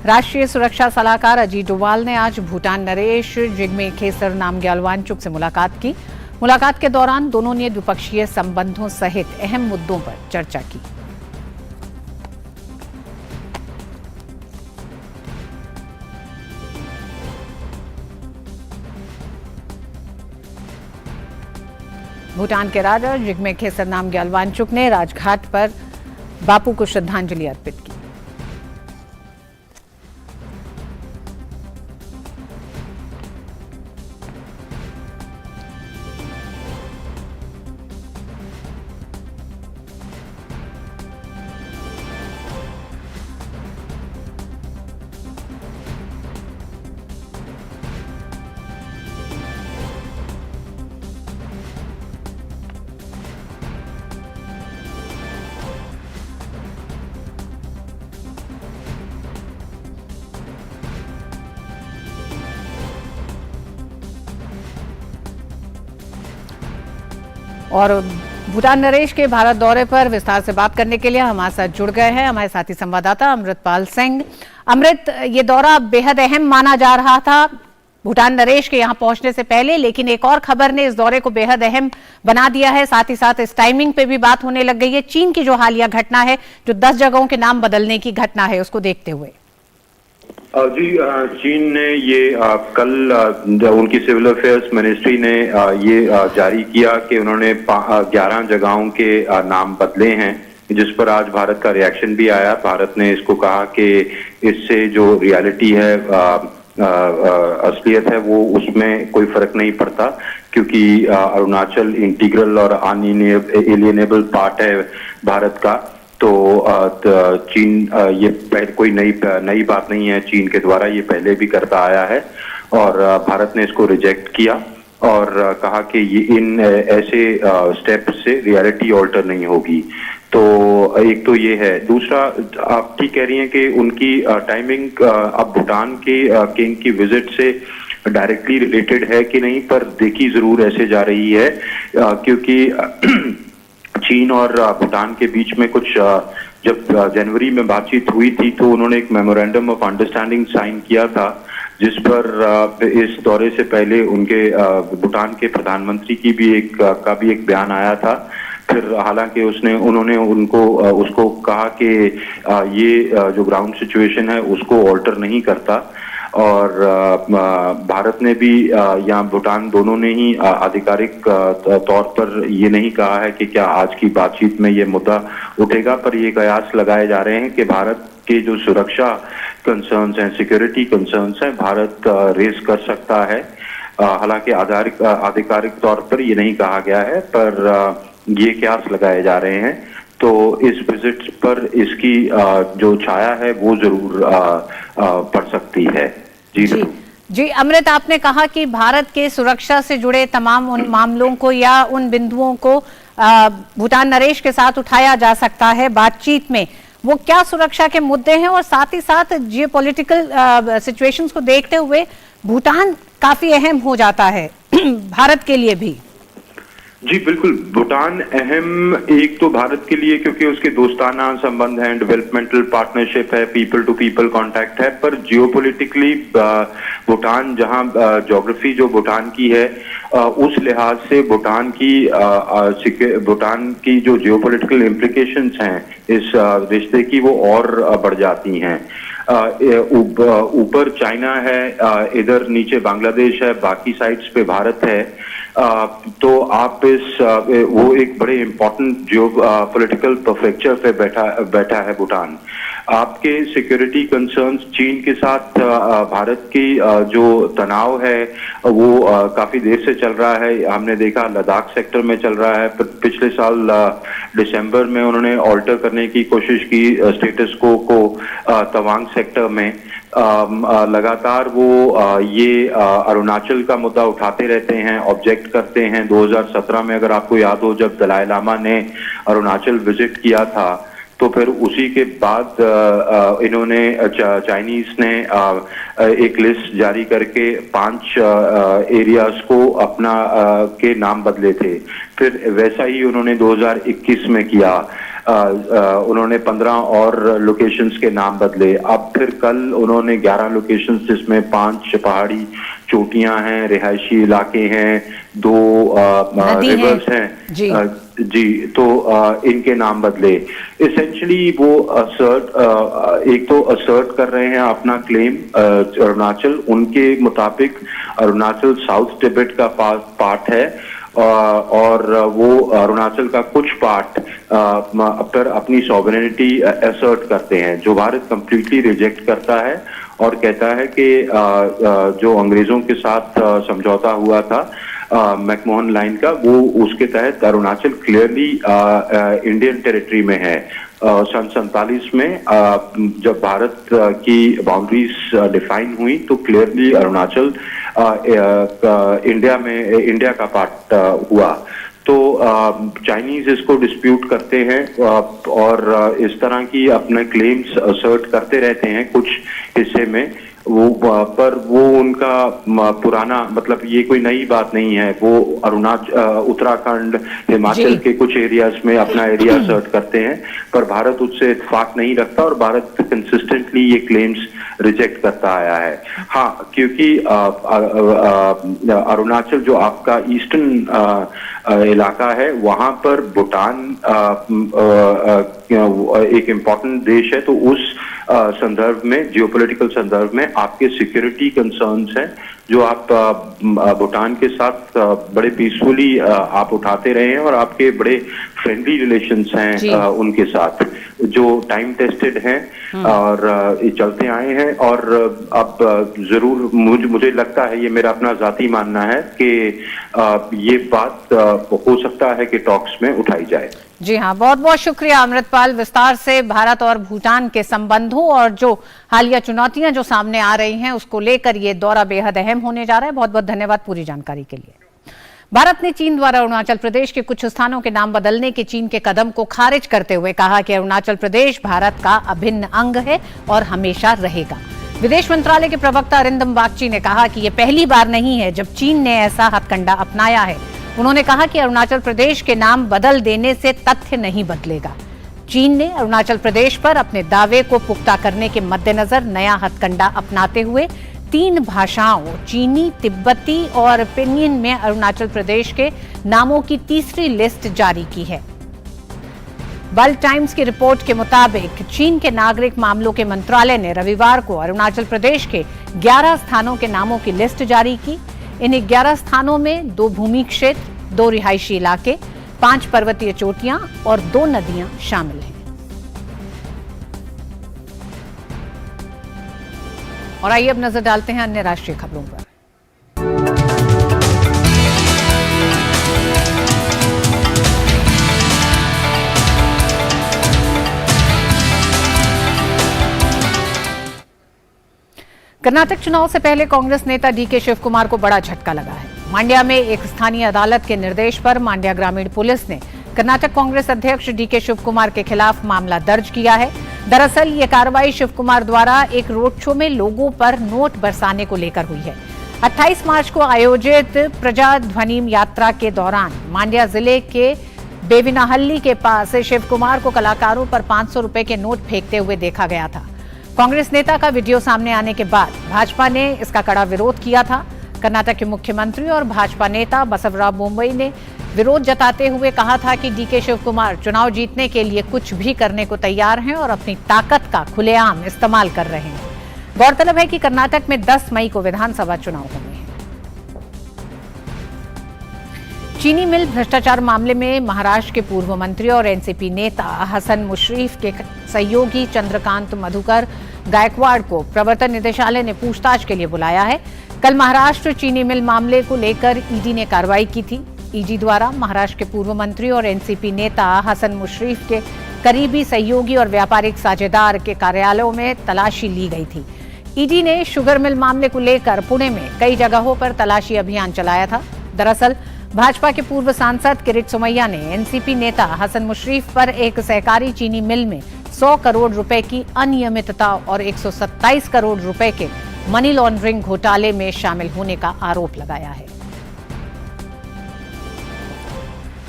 राष्ट्रीय सुरक्षा सलाहकार अजीत डोवाल ने आज भूटान नरेश जिग्मे खेसर नामग्याल वांगचुक से मुलाकात की। मुलाकात के दौरान दोनों ने द्विपक्षीय संबंधों सहित अहम मुद्दों पर चर्चा की। भूटान के राजा जिग्मे खेसर नामग्याल वांगचुक ने राजघाट पर बापू को श्रद्धांजलि अर्पित की। और भूटान नरेश के भारत दौरे पर विस्तार से बात करने के लिए हमारे साथ जुड़ गए हैं हमारे साथी संवाददाता अमृतपाल सिंह। अमृत, ये दौरा बेहद अहम माना जा रहा था भूटान नरेश के यहाँ पहुंचने से पहले, लेकिन एक और खबर ने इस दौरे को बेहद अहम बना दिया है। साथ ही साथ इस टाइमिंग पे भी बात होने लग गई है। चीन की जो हालिया घटना है, जो 10 जगहों के नाम बदलने की घटना है, उसको देखते हुए जी चीन ने ये कल उनकी सिविल अफेयर्स मिनिस्ट्री ने ये जारी किया कि उन्होंने 11 जगहों के नाम बदले हैं, जिस पर आज भारत का रिएक्शन भी आया। भारत ने इसको कहा कि इससे जो रियलिटी है, असलियत है, वो उसमें कोई फर्क नहीं पड़ता, क्योंकि अरुणाचल इंटीग्रल और अनएलिएनेबल पार्ट है भारत का। तो चीन ये कोई नई बात नहीं है, चीन के द्वारा ये पहले भी करता आया है और भारत ने इसको रिजेक्ट किया और कहा कि ये इन ऐसे स्टेप से रियलिटी ऑल्टर नहीं होगी। तो एक तो ये है। दूसरा, आप ठीक कह रही हैं कि उनकी टाइमिंग अब भूटान के किंग की विजिट से डायरेक्टली रिलेटेड है कि नहीं, पर देखी जरूर ऐसे जा रही है, क्योंकि चीन और भूटान के बीच में कुछ जब जनवरी में बातचीत हुई थी तो उन्होंने एक मेमोरेंडम ऑफ अंडरस्टैंडिंग साइन किया था, जिस पर इस दौरे से पहले उनके भूटान के प्रधानमंत्री की भी एक बयान आया था। फिर हालांकि उन्होंने उसको कहा कि ये जो ग्राउंड सिचुएशन है उसको ऑल्टर नहीं करता। और भारत ने भी या भूटान दोनों ने ही आधिकारिक तौर पर ये नहीं कहा है कि क्या आज की बातचीत में ये मुद्दा उठेगा, पर ये कयास लगाए जा रहे हैं कि भारत के जो सुरक्षा कंसर्न्स हैं, सिक्योरिटी कंसर्न्स हैं, भारत रेज कर सकता है। हालांकि आधिकारिक तौर पर ये नहीं कहा गया है, पर ये कयास लगाए जा रहे हैं। तो इस विजिट पर इसकी जो छाया है वो जरूर पड़ सकती है। जी अमृत, आपने कहा कि भारत के सुरक्षा से जुड़े तमाम उन मामलों को या उन बिंदुओं को भूटान नरेश के साथ उठाया जा सकता है बातचीत में। वो क्या सुरक्षा के मुद्दे हैं और साथ ही साथ जियोपॉलिटिकल सिचुएशंस को देखते हुए भूटान काफी अहम हो जाता है भारत के लिए भी? जी बिल्कुल, भूटान अहम एक तो भारत के लिए क्योंकि उसके दोस्ताना संबंध हैं, डेवलपमेंटल पार्टनरशिप है, पीपल टू पीपल कांटेक्ट है, पर जियोपॉलिटिकली भूटान जहां ज्योग्राफी जो भूटान की है उस लिहाज से भूटान की जो जियोपॉलिटिकल इम्प्लीकेशंस हैं इस रिश्ते की वो और बढ़ जाती हैं। ऊपर चाइना है, इधर नीचे बांग्लादेश है, बाकी साइड्स पे भारत है। तो आप वो एक बड़े इम्पोर्टेंट जो पॉलिटिकल फ्रैक्चर पे बैठा है भूटान। आपके सिक्योरिटी कंसर्न्स चीन के साथ भारत की जो तनाव है वो काफी देर से चल रहा है। हमने देखा लद्दाख सेक्टर में चल रहा है, पिछले साल दिसंबर में उन्होंने ऑल्टर करने की कोशिश की स्टेटस को तवांग सेक्टर में। लगातार वो ये अरुणाचल का मुद्दा उठाते रहते हैं, ऑब्जेक्ट करते हैं। 2017 में अगर आपको याद हो, जब दलाई लामा ने अरुणाचल विजिट किया था, तो फिर उसी के बाद इन्होंने चाइनीज ने एक लिस्ट जारी करके 5 एरियाज को अपना के नाम बदले थे। फिर वैसा ही उन्होंने 2021 में किया। उन्होंने 15 और लोकेशंस के नाम बदले। अब फिर कल उन्होंने 11 लोकेशंस, जिसमें 5 पहाड़ी चोटियां हैं, रिहायशी इलाके हैं, 2 रिवर्स हैं जी, तो इनके नाम बदले। इसेंशली वो एक तो असर्ट कर रहे हैं अपना क्लेम। अरुणाचल उनके मुताबिक अरुणाचल साउथ तिब्बत का पार्ट है और वो अरुणाचल का कुछ पार्ट पर अपनी सॉवरेनिटी असर्ट करते हैं, जो भारत कंप्लीटली रिजेक्ट करता है और कहता है कि जो अंग्रेजों के साथ समझौता हुआ था मैकमोहन लाइन का, वो उसके तहत अरुणाचल क्लियरली इंडियन टेरिटरी में है। सन 47 में जब भारत की बाउंड्रीज डिफाइन हुई तो क्लियरली अरुणाचल इंडिया का पार्ट हुआ। तो चाइनीज इसको डिस्प्यूट करते हैं और इस तरह की अपने क्लेम्स असर्ट करते रहते हैं कुछ हिस्से में। वो पर वो उनका पुराना, मतलब ये कोई नई बात नहीं है। वो उत्तराखंड, हिमाचल के कुछ एरियाज में अपना एरिया असर्ट करते हैं, पर भारत उससे इत्तेफाक नहीं रखता और भारत कंसिस्टेंटली ये क्लेम्स रिजेक्ट करता आया है। हाँ, क्योंकि अरुणाचल जो आपका ईस्टर्न इलाका है, वहां पर भूटान एक इम्पोर्टेंट देश है, तो उस संदर्भ में, जियोपॉलिटिकल संदर्भ में आपके सिक्योरिटी कंसर्न्स हैं जो आप भूटान के साथ बड़े पीसफुली आप उठाते रहे हैं, और आपके बड़े फ्रेंडली रिलेशंस हैं उनके साथ, जो टाइम टेस्टेड हैं और चलते आए हैं। और अब जरूर मुझे लगता है, ये मेरा अपना जाती मानना है कि ये बात हो सकता है कि टॉक्स में उठाई जाए। जी हाँ, बहुत बहुत शुक्रिया अमृतपाल, विस्तार से भारत और भूटान के संबंधों और जो हालिया चुनौतियां जो सामने आ रही हैं उसको लेकर ये दौरा बेहद अहम होने जा रहा है। बहुत बहुत धन्यवाद पूरी जानकारी के लिए। भारत ने चीन द्वारा अरुणाचल प्रदेश के कुछ स्थानों के नाम बदलने के चीन के कदम को खारिज करते हुए कहा कि अरुणाचल प्रदेश भारत का अभिन्न अंग है और हमेशा रहेगा। विदेश मंत्रालय के प्रवक्ता अरिंदम बागची ने कहा कि यह पहली बार नहीं है जब चीन ने ऐसा हथकंडा अपनाया है। उन्होंने कहा कि अरुणाचल प्रदेश के नाम बदल देने से तथ्य नहीं बदलेगा। चीन ने अरुणाचल प्रदेश पर अपने दावे को पुख्ता करने के मद्देनजर नया हथकंडा अपनाते हुए 3 भाषाओं चीनी, तिब्बती और पिनियन में अरुणाचल प्रदेश के नामों की तीसरी लिस्ट जारी की है। वर्ल्ड टाइम्स की रिपोर्ट के मुताबिक चीन के नागरिक मामलों के मंत्रालय ने रविवार को अरुणाचल प्रदेश के 11 स्थानों के नामों की लिस्ट जारी की। इन 11 स्थानों में 2 भूमि क्षेत्र, 2 रिहायशी इलाके, 5 पर्वतीय चोटियां और 2 नदियां शामिल हैं। और आइए अब नजर डालते हैं अन्य राष्ट्रीय खबरों पर। कर्नाटक चुनाव से पहले कांग्रेस नेता डीके शिव कुमार को बड़ा झटका लगा है। मांड्या में एक स्थानीय अदालत के निर्देश पर मांड्या ग्रामीण पुलिस ने कर्नाटक कांग्रेस अध्यक्ष डीके शिव कुमार के खिलाफ मामला दर्ज किया है। दरअसल ये कार्रवाई शिव कुमार द्वारा एक रोड शो में लोगों पर नोट बरसाने को लेकर हुई है। 28 मार्च को आयोजित प्रजाध्वनि यात्रा के दौरान मांड्या जिले के बेविनाहल्ली के पास शिव कुमार को कलाकारों पर 500 रुपए के नोट फेंकते हुए देखा गया था। कांग्रेस नेता का वीडियो सामने आने के बाद भाजपा ने इसका कड़ा विरोध किया था। कर्नाटक के मुख्यमंत्री और भाजपा नेता बसवराज बोम्मई ने विरोध जताते हुए कहा था कि डीके शिव कुमार चुनाव जीतने के लिए कुछ भी करने को तैयार हैं और अपनी ताकत का खुलेआम इस्तेमाल कर रहे हैं। गौरतलब है कि कर्नाटक में 10 मई को विधानसभा चुनाव होंगे। चीनी मिल भ्रष्टाचार मामले में महाराष्ट्र के पूर्व मंत्री और एनसीपी नेता हसन मुशर्रफ के सहयोगी चंद्रकांत मधुकर गायकवाड़ को प्रवर्तन निदेशालय ने पूछताछ के लिए बुलाया है। कल महाराष्ट्र चीनी मिल मामले को लेकर ईडी ने कार्रवाई की थी। ईडी द्वारा महाराष्ट्र के पूर्व मंत्री और एनसीपी नेता हसन मुशर्रफ के करीबी सहयोगी और व्यापारिक साझेदार के कार्यालयों में तलाशी ली गई थी। ईडी ने शुगर मिल मामले को लेकर पुणे में कई जगहों पर तलाशी अभियान चलाया था। दरअसल भाजपा के पूर्व सांसद किरीट सोमैया ने एनसीपी नेता हसन मुशर्रफ पर एक सहकारी चीनी मिल में 100 करोड़ रुपए की अनियमितता और 127 करोड़ रुपए के मनी लॉन्ड्रिंग घोटाले में शामिल होने का आरोप लगाया है।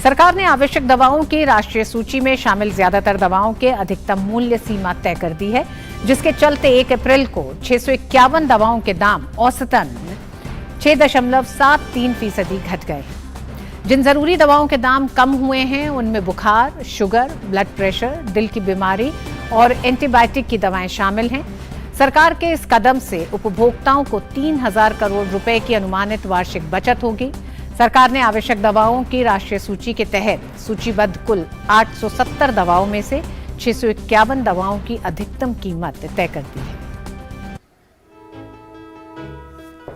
सरकार ने आवश्यक दवाओं की राष्ट्रीय सूची में शामिल ज्यादातर दवाओं के अधिकतम मूल्य सीमा तय कर दी है, जिसके चलते 1 अप्रैल को 651 दवाओं के दाम औसतन 6.73% घट गए हैं। जिन जरूरी दवाओं के दाम कम हुए हैं उनमें बुखार, शुगर, ब्लड प्रेशर, दिल की बीमारी और एंटीबायोटिक की दवाएं शामिल हैं। सरकार के इस कदम से उपभोक्ताओं को 3000 करोड़ रुपए की अनुमानित वार्षिक बचत होगी। सरकार ने आवश्यक दवाओं की राष्ट्रीय सूची के तहत सूचीबद्ध कुल 870 दवाओं में से 651 दवाओं की अधिकतम कीमत तय कर दी है।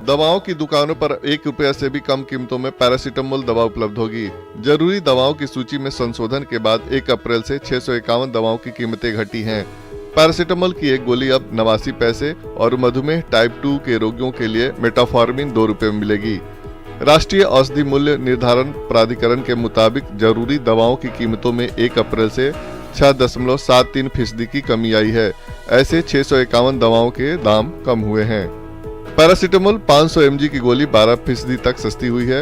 दवाओं की दुकानों पर 1 रुपया से भी कम कीमतों में पैरासीटामोल दवा उपलब्ध होगी। जरूरी दवाओं की सूची में संशोधन के बाद 1 अप्रैल से 651 दवाओं की कीमतें घटी हैं। पैरासीटामोल की एक गोली अब 89 पैसे और मधुमेह टाइप 2 के रोगियों के लिए मेटाफॉर्मिन 2 रुपए में मिलेगी। राष्ट्रीय औषधि मूल्य निर्धारण प्राधिकरण के मुताबिक जरूरी दवाओं की कीमतों में 1 अप्रैल से 6.73% की कमी आई है। ऐसे 651 दवाओं के दाम कम हुए हैं। पैरासीटामोल 500 mg की गोली 12% तक सस्ती हुई है।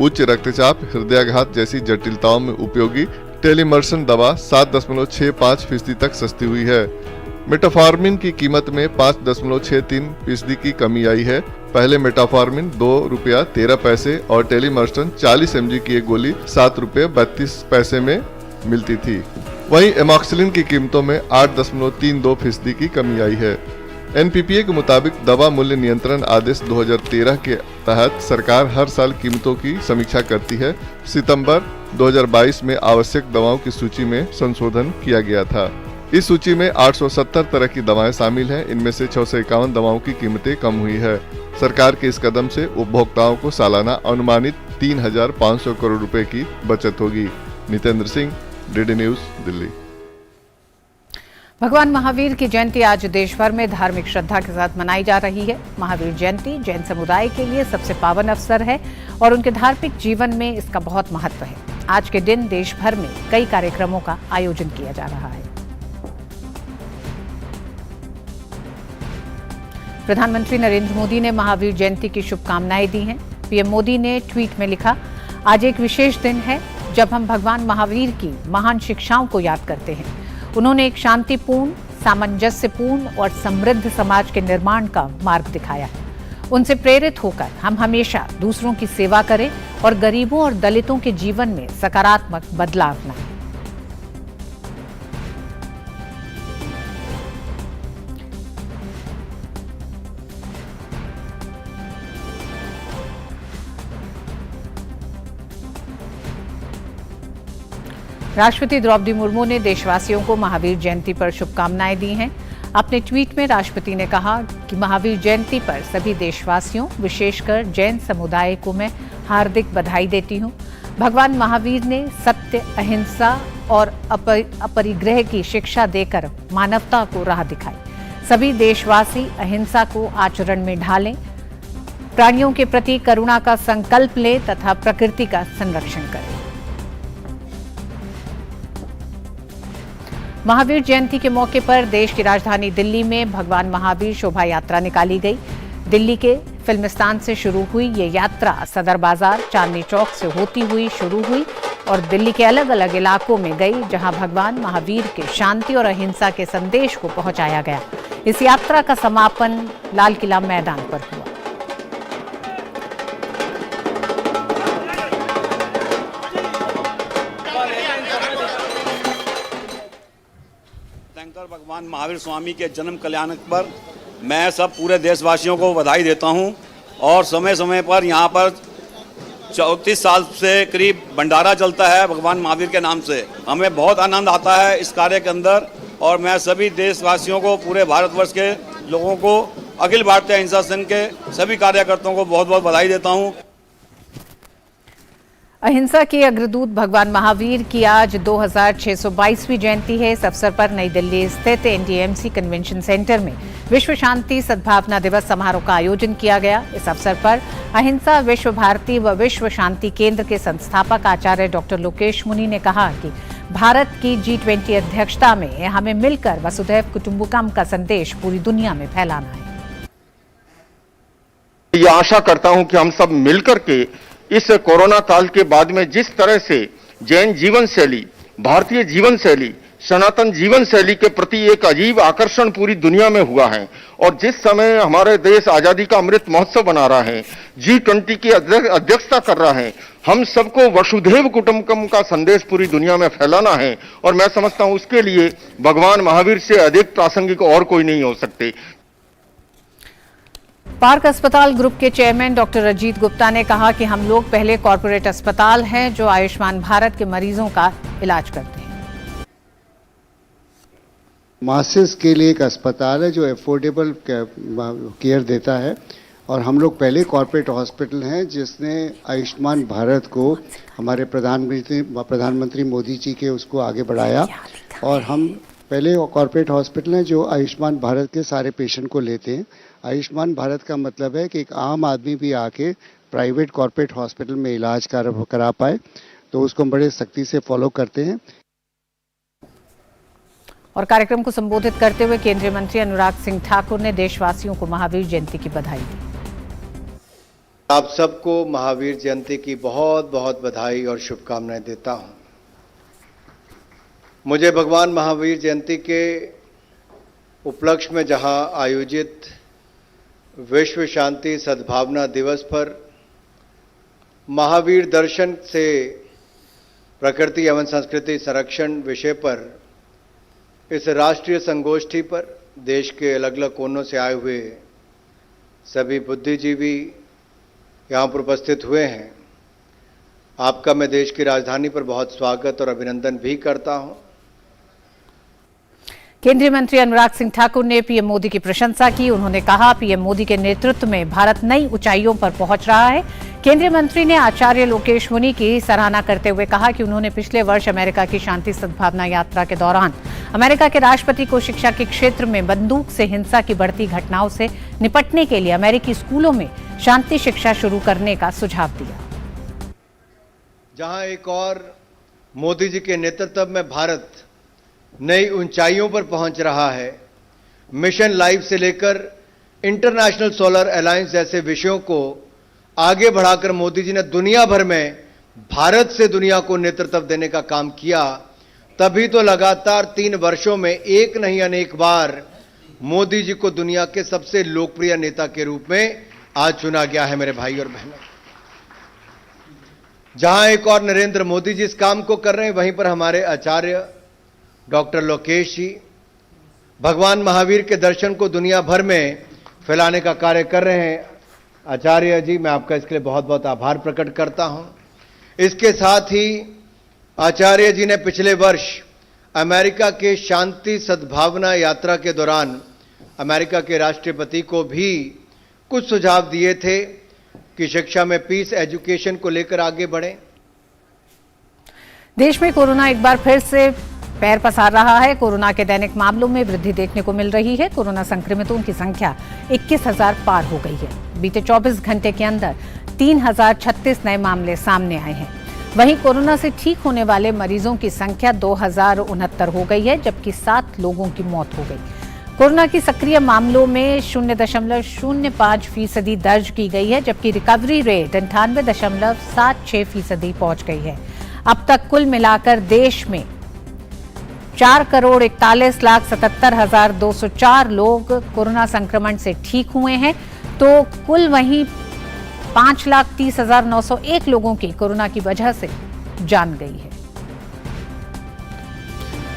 उच्च रक्तचाप, हृदयाघात जैसी जटिलताओं में उपयोगी टेलीमर्सन दवा 7.65% तक सस्ती हुई है। मेटाफॉर्मिन की कीमत में 5.63% की कमी आई है। पहले मेटाफॉर्मिन 2 रुपया 13 पैसे और टेलीमर्सन 40 mg की एक गोली 7 रुपये 32 पैसे में मिलती थी। वहीं एमॉक्सिलिन की कीमतों में 8.32% की कमी आई है। एनपीपीए के मुताबिक दवा मूल्य नियंत्रण आदेश 2013 के तहत सरकार हर साल कीमतों की समीक्षा करती है। सितंबर 2022 में आवश्यक दवाओं की सूची में संशोधन किया गया था। इस सूची में 870 तरह की दवाएं शामिल हैं। इनमें से 651 दवाओं की कीमतें कम हुई है। सरकार के इस कदम से उपभोक्ताओं को सालाना अनुमानित 3,500 करोड़ रुपए की बचत होगी। Nitendra Singh, DD news, Delhi. भगवान महावीर की जयंती आज देश भर में धार्मिक श्रद्धा के साथ मनाई जा रही है। महावीर जयंती जैन समुदाय के लिए सबसे पावन अवसर है और उनके धार्मिक जीवन में इसका बहुत महत्व है। आज के दिन देश भर में कई कार्यक्रमों का आयोजन किया जा रहा है। प्रधानमंत्री नरेंद्र मोदी ने महावीर जयंती की शुभकामनाएं दी हैं। पीएम मोदी ने ट्वीट में लिखा, आज एक विशेष दिन है जब हम भगवान महावीर की महान शिक्षाओं को याद करते हैं। उन्होंने एक शांतिपूर्ण, सामंजस्यपूर्ण और समृद्ध समाज के निर्माण का मार्ग दिखाया। उनसे प्रेरित होकर हम हमेशा दूसरों की सेवा करें और गरीबों और दलितों के जीवन में सकारात्मक बदलाव लाएं। राष्ट्रपति द्रौपदी मुर्मू ने देशवासियों को महावीर जयंती पर शुभकामनाएं दी हैं। अपने ट्वीट में राष्ट्रपति ने कहा कि महावीर जयंती पर सभी देशवासियों, विशेषकर जैन समुदाय को मैं हार्दिक बधाई देती हूं। भगवान महावीर ने सत्य, अहिंसा और अपरिग्रह की शिक्षा देकर मानवता को राह दिखाई। सभी देशवासी अहिंसा को आचरण में ढालें, प्राणियों के प्रति करुणा का संकल्प लें तथा प्रकृति का संरक्षण करें। महावीर जयंती के मौके पर देश की राजधानी दिल्ली में भगवान महावीर शोभा यात्रा निकाली गई। दिल्ली के फिल्मिस्तान से शुरू हुई ये यात्रा सदर बाजार, चांदनी चौक से होती हुई शुरू हुई और दिल्ली के अलग अलग इलाकों में गई, जहां भगवान महावीर के शांति और अहिंसा के संदेश को पहुंचाया गया। इस यात्रा का समापन लाल किला मैदान पर हुआ। भगवान महावीर स्वामी के जन्म कल्याण पर मैं सब पूरे देशवासियों को बधाई देता हूं और समय समय पर यहां पर 34 साल से करीब भंडारा चलता है भगवान महावीर के नाम से। हमें बहुत आनंद आता है इस कार्य के अंदर और मैं सभी देशवासियों को, पूरे भारतवर्ष के लोगों को, अखिल भारतीय अहिंसा संघ के सभी कार्यकर्ताओं को बहुत बहुत बधाई देता हूँ। अहिंसा के अग्रदूत भगवान महावीर की आज 2622वीं जयंती है। इस अवसर पर नई दिल्ली स्थित एनडीएमसी कन्वेंशन सेंटर में विश्व शांति सद्भावना दिवस समारोह का आयोजन किया गया। इस अवसर पर अहिंसा विश्व भारती व विश्व शांति केंद्र के संस्थापक आचार्य डॉक्टर लोकेश मुनि ने कहा कि भारत की G20 अध्यक्षता में हमें मिलकर वसुधैव कुटुंबकम का संदेश पूरी दुनिया में फैलाना है। ये आशा करता हूं कि हम सब मिलकर के इस कोरोना काल के बाद में जिस तरह से जैन जीवन शैली, भारतीय जीवन शैली, सनातन जीवन शैली के प्रति एक अजीब आकर्षण पूरी दुनिया में हुआ है और जिस समय हमारे देश आजादी का अमृत महोत्सव बना रहा है, G20 की अध्यक्षता कर रहा है, हम सबको वसुधैव कुटुंबकम का संदेश पूरी दुनिया में फैलाना है और मैं समझता हूं उसके लिए भगवान महावीर से अधिक प्रासंगिक और कोई नहीं हो सकते। पार्क अस्पताल ग्रुप के चेयरमैन डॉक्टर अजीत गुप्ता ने कहा कि हम लोग पहले कॉरपोरेट अस्पताल हैं जो आयुष्मान भारत के मरीजों का इलाज करते हैं। मासेस के लिए एक अस्पताल है जो अफोर्डेबल केयर देता है और हम लोग पहले कॉरपोरेट हॉस्पिटल हैं जिसने आयुष्मान भारत को हमारे प्रधानमंत्री मोदी जी के उसको आगे बढ़ाया और हम पहले कॉरपोरेट हॉस्पिटल हैं जो आयुष्मान भारत के सारे पेशेंट को लेते हैं। आयुष्मान भारत का मतलब है कि एक आम आदमी भी आके प्राइवेट कॉरपोरेट हॉस्पिटल में इलाज करा पाए, तो उसको हम बड़े सख्ती से फॉलो करते हैं। और कार्यक्रम को संबोधित करते हुए केंद्रीय मंत्री अनुराग सिंह ठाकुर ने देशवासियों को महावीर जयंती की बधाई दी। आप सबको महावीर जयंती की बहुत बहुत बधाई और शुभकामनाएं देता हूं। मुझे भगवान महावीर जयंती के उपलक्ष्य में जहां आयोजित विश्व शांति सद्भावना दिवस पर महावीर दर्शन से प्रकृति एवं संस्कृति संरक्षण विषय पर इस राष्ट्रीय संगोष्ठी पर देश के अलग अलग कोनों से आए हुए सभी बुद्धिजीवी यहाँ पर उपस्थित हुए हैं। आपका मैं देश की राजधानी पर बहुत स्वागत और अभिनंदन भी करता हूँ। केंद्रीय मंत्री अनुराग सिंह ठाकुर ने पीएम मोदी की प्रशंसा की। उन्होंने कहा, पीएम मोदी के नेतृत्व में भारत नई ऊंचाइयों पर पहुंच रहा है। केंद्रीय मंत्री ने आचार्य लोकेश मुनि की सराहना करते हुए कहा कि उन्होंने पिछले वर्ष अमेरिका की शांति सद्भावना यात्रा के दौरान अमेरिका के राष्ट्रपति को शिक्षा के क्षेत्र में बंदूक से हिंसा की बढ़ती घटनाओं से निपटने के लिए अमेरिकी स्कूलों में शांति शिक्षा शुरू करने का सुझाव दिया। जहां एक और मोदी जी के नेतृत्व में भारत नई ऊंचाइयों पर पहुंच रहा है, मिशन लाइफ से लेकर इंटरनेशनल सोलर अलायंस जैसे विषयों को आगे बढ़ाकर मोदी जी ने दुनिया भर में भारत से दुनिया को नेतृत्व देने का काम किया। तभी तो लगातार 3 वर्षों में एक नहीं अनेक बार मोदी जी को दुनिया के सबसे लोकप्रिय नेता के रूप में आज चुना गया है। मेरे भाई और बहनों, जहां एक और नरेंद्र मोदी जी इस काम को कर रहे हैं, वहीं पर हमारे आचार्य डॉक्टर लोकेश जी भगवान महावीर के दर्शन को दुनिया भर में फैलाने का कार्य कर रहे हैं। आचार्य जी, मैं आपका इसके लिए बहुत बहुत आभार प्रकट करता हूं। इसके साथ ही आचार्य जी ने पिछले वर्ष अमेरिका के शांति सद्भावना यात्रा के दौरान अमेरिका के राष्ट्रपति को भी कुछ सुझाव दिए थे कि शिक्षा में पीस एजुकेशन को लेकर आगे बढ़े। देश में कोरोना एक बार फिर से पैर पसार रहा है। कोरोना के दैनिक मामलों में वृद्धि देखने को मिल रही है। कोरोना संक्रमितों की संख्या 21,000 पार हो गई है। बीते 24 घंटे के अंदर 3,036 नए मामले सामने आए हैं। वहीं कोरोना से ठीक होने वाले मरीजों की संख्या 2,069 हो गई है, जबकि 7 लोगों की मौत हो गई। कोरोना की सक्रिय मामलों में 0.05% दर्ज की गई है, जबकि रिकवरी रेट 98.76% पहुंच गई है। अब तक कुल मिलाकर देश में 4,41,77,204 लोग कोरोना संक्रमण से ठीक हुए हैं, तो कुल वहीं 5,30,901 लोगों की कोरोना की वजह से जान गई है।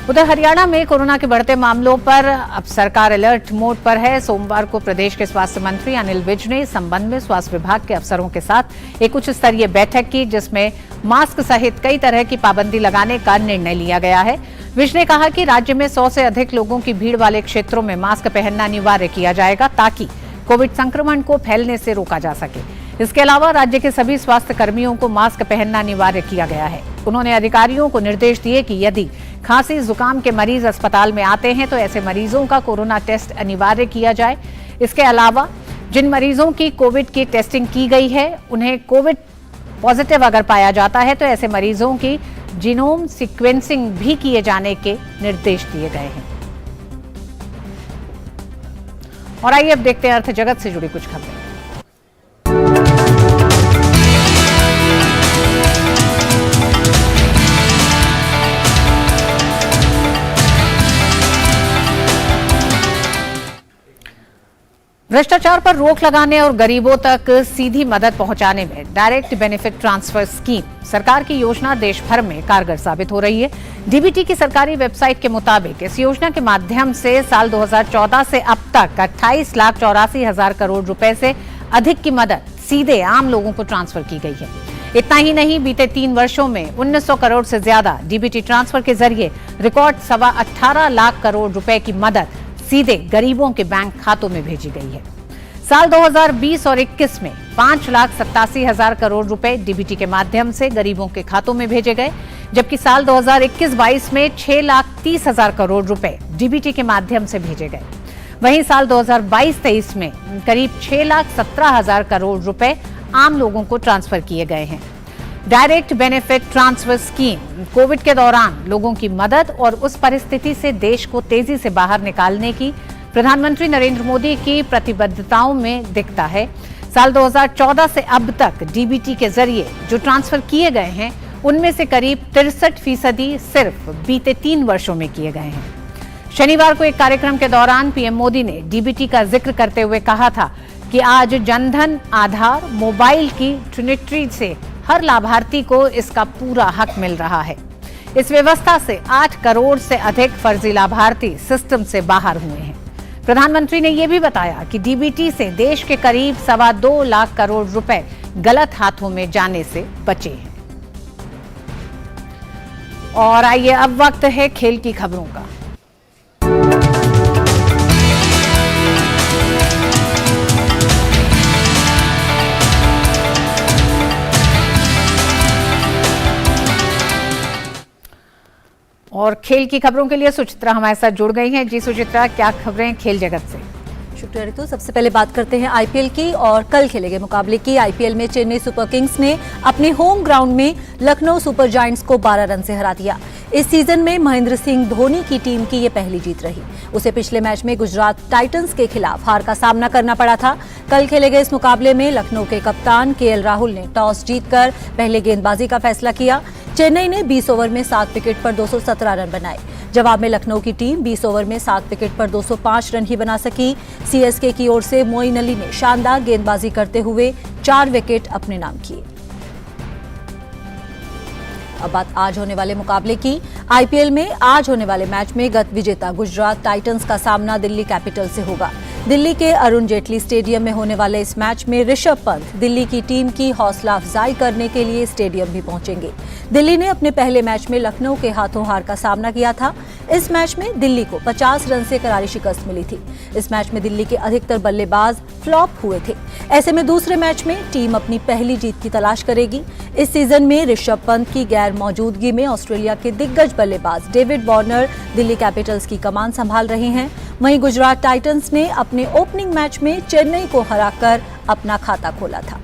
उधर हरियाणा में कोरोना के बढ़ते मामलों पर अब सरकार अलर्ट मोड पर है। सोमवार को प्रदेश के स्वास्थ्य मंत्री अनिल विज ने इस संबंध में स्वास्थ्य विभाग के अफसरों के साथ एक उच्च स्तरीय बैठक की, जिसमें मास्क सहित कई तरह की पाबंदी लगाने का निर्णय लिया गया है। विज ने कहा कि राज्य में 100 से अधिक लोगों की भीड़ वाले क्षेत्रों में मास्क पहनना अनिवार्य किया जाएगा, ताकि कोविड संक्रमण को फैलने से रोका जा सके। इसके अलावा राज्य के सभी स्वास्थ्य कर्मियों को मास्क पहनना अनिवार्य किया गया है। उन्होंने अधिकारियों को निर्देश दिए कि यदि खांसी जुकाम के मरीज अस्पताल में आते हैं तो ऐसे मरीजों का कोरोना टेस्ट अनिवार्य किया जाए। इसके अलावा जिन मरीजों की कोविड की टेस्टिंग की गई है, उन्हें कोविड पॉजिटिव अगर पाया जाता है तो ऐसे मरीजों की जीनोम सीक्वेंसिंग भी किए जाने के निर्देश दिए गए हैं। और आइए अब देखते हैं अर्थ जगत से जुड़ी कुछ खबरें। भ्रष्टाचार पर रोक लगाने और गरीबों तक सीधी मदद पहुंचाने में डायरेक्ट बेनिफिट ट्रांसफर स्कीम सरकार की योजना देश भर में कारगर साबित हो रही है। डीबीटी की सरकारी वेबसाइट के मुताबिक इस योजना के माध्यम से साल 2014 से अब तक 28,84,000 करोड़ रुपए से अधिक की मदद सीधे आम लोगों को ट्रांसफर की गई है। इतना ही नहीं, बीते 3 वर्षों में 1900 करोड़ से ज्यादा डीबीटी ट्रांसफर के जरिए रिकॉर्ड 18.25 लाख करोड़ रुपए की मदद सीधे गरीबों के बैंक खातों में भेजी गई है। साल 2020 और 21 में 5,87,000 करोड़ रुपए डीबीटी के माध्यम से गरीबों के खातों में भेजे गए, जबकि साल 2021-22 में 6,30,000 करोड़ रुपए डीबीटी के माध्यम से भेजे गए। वहीं साल 2022-23 में करीब 6,17,000 करोड़ रुपए आम लोगों को ट्रांसफर किए गए हैं। Direct benefit transfer scheme Covid के दौरान लोगों की मदद और उस परिस्थिति से देश को तेजी से बाहर निकालने की प्रधानमंत्री नरेंद्र मोदी की प्रतिबद्धताओं में दिखता है। साल 2014 से अब तक डीबीटी के जरिए जो ट्रांसफर किए गए हैं, उनमें से करीब 63% सिर्फ बीते 3 वर्षों में किए गए हैं। शनिवार को एक कार्यक्रम के दौरान पीएम मोदी ने डीबीटी का जिक्र करते हुए कहा था कि आज जनधन, आधार, मोबाइल की ट्रिनिटी से हर लाभार्थी को इसका पूरा हक मिल रहा है। इस व्यवस्था से 8 करोड़ से अधिक फर्जी लाभार्थी सिस्टम से बाहर हुए हैं। प्रधानमंत्री ने यह भी बताया कि डीबीटी से देश के करीब 2.25 लाख करोड़ रुपए गलत हाथों में जाने से बचे हैं। और आइए अब वक्त है खेल की खबरों का। और खेल की खबरों के लिए सुचित्रा हमारे साथ जुड़ गई हैं। जी सुचित्रा, क्या खबरें खेल जगत से? शुक्रिया ऋतु। सबसे पहले बात करते हैं आईपीएल की और कल खेले गए मुकाबले की। आईपीएल में चेन्नई सुपर किंग्स ने अपने होम ग्राउंड में लखनऊ सुपर जायंट्स को 12 रन से हरा दिया। इस सीजन में महेंद्र सिंह धोनी की टीम की ये पहली जीत रही। उसे पिछले मैच में गुजरात टाइटंस के खिलाफ हार का सामना करना पड़ा था। कल खेले गए इस मुकाबले में लखनऊ के कप्तान केएल राहुल ने टॉस जीतकर पहले गेंदबाजी का फैसला किया। चेन्नई ने 20 ओवर में 7 विकेट पर 217 रन बनाए। जवाब में लखनऊ की टीम 20 ओवर में 7 विकेट पर 205 रन ही बना सकी। सीएसके की ओर से मोइन अली ने शानदार गेंदबाजी करते हुए 4 विकेट अपने नाम किए। अब बात आज होने वाले मुकाबले की। आईपीएल में आज होने वाले मैच में गत विजेता गुजरात टाइटंस का सामना दिल्ली कैपिटल से होगा। दिल्ली के अरुण जेटली स्टेडियम में होने वाले इस मैच में ऋषभ पंत दिल्ली की टीम की हौसला अफजाई करने के लिए स्टेडियम भी पहुंचेंगे। दिल्ली ने अपने पहले मैच में लखनऊ के हाथों हार का सामना किया था। इस मैच में दिल्ली को 50 रन से करारी शिकस्त मिली थी। इस मैच में दिल्ली के अधिकतर बल्लेबाज फ्लॉप हुए थे। ऐसे में दूसरे मैच में टीम अपनी पहली जीत की तलाश करेगी। इस सीजन में ऋषभ पंत की गैर मौजूदगी में ऑस्ट्रेलिया के दिग्गज बल्लेबाज डेविड वार्नर दिल्ली कैपिटल्स की कमान संभाल रहे हैं। वहीं गुजरात टाइटंस ने अपने ओपनिंग मैच में चेन्नई को हराकर अपना खाता खोला था।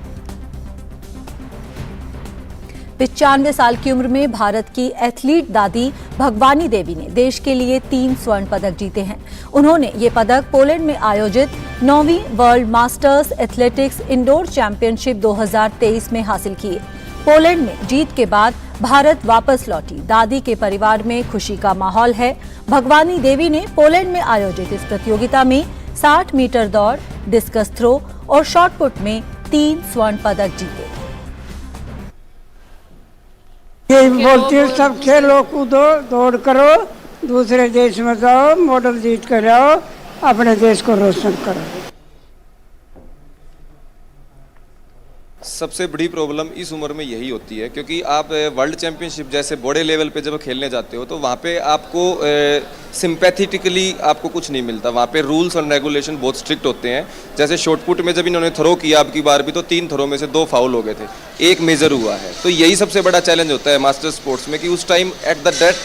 95 साल की उम्र में भारत की एथलीट दादी भगवानी देवी ने देश के लिए 3 स्वर्ण पदक जीते हैं। उन्होंने ये पदक पोलैंड में आयोजित 9वीं world masters athletics indoor championship 2023 में हासिल किए। पोलैंड में जीत के बाद भारत वापस लौटी दादी के परिवार में खुशी का माहौल है। भगवानी देवी ने पोलैंड में आयोजित इस प्रतियोगिता में 60 मीटर दौड़, डिस्कस थ्रो और शॉटपुट में 3 स्वर्ण पदक जीते। यही बोलती हूँ, सब खेलो कूदो, दौड़ करो, दूसरे देश में जाओ, मेडल जीत कर आओ, अपने देश को रोशन करो। सबसे बड़ी प्रॉब्लम इस उम्र में यही होती है, क्योंकि आप वर्ल्ड चैंपियनशिप जैसे बड़े लेवल पे जब खेलने जाते हो तो वहाँ पे आपको सिंपैथेटिकली आपको कुछ नहीं मिलता। वहाँ पे रूल्स और रेगुलेशन बहुत स्ट्रिक्ट होते हैं। जैसे शॉटपुट में जब इन्होंने थ्रो किया अब की बार भी, तो 3 थ्रो में से 2 फाउल हो गए थे, 1 मेजर हुआ है। तो यही सबसे बड़ा चैलेंज होता है मास्टर स्पोर्ट्स में कि उस time at the date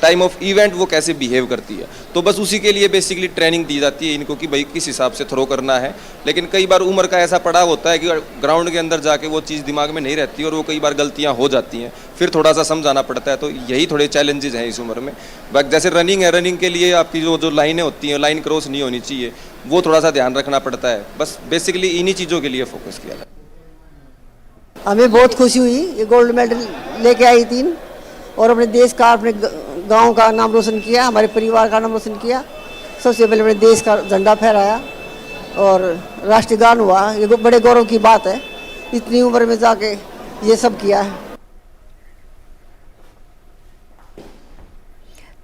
time of event वो कैसे बिहेव करती है। तो बस उसी के लिए बेसिकली ट्रेनिंग दी जाती है इनको कि भाई किस हिसाब से थ्रो करना है। लेकिन कई बार उम्र का ऐसा पड़ाव होता है कि ग्राउंड के अंदर जाके वो चीज़ दिमाग में नहीं रहती और वो कई बार गलतियां हो जाती हैं, फिर थोड़ा सा समझाना पड़ता है। तो यही थोड़े चैलेंजेस हैं इस उम्र में। जैसे रनिंग है, रनिंग के लिए आपकी जो लाइनें होती हैं, लाइन क्रॉस नहीं होनी चाहिए, वो थोड़ा सा ध्यान रखना पड़ता है। बस बेसिकली इन्हीं चीज़ों के लिए फोकस किया जाए। हमें बहुत खुशी हुई, ये गोल्ड मेडल लेके आई 3 और अपने देश का, अपने गांव का नाम रोशन किया, हमारे परिवार का नाम रोशन किया। सबसे पहले अपने देश का झंडा फहराया और राष्ट्रीय गान हुआ। ये बड़े गौरव की बात है, इतनी उम्र में जाके ये सब किया है।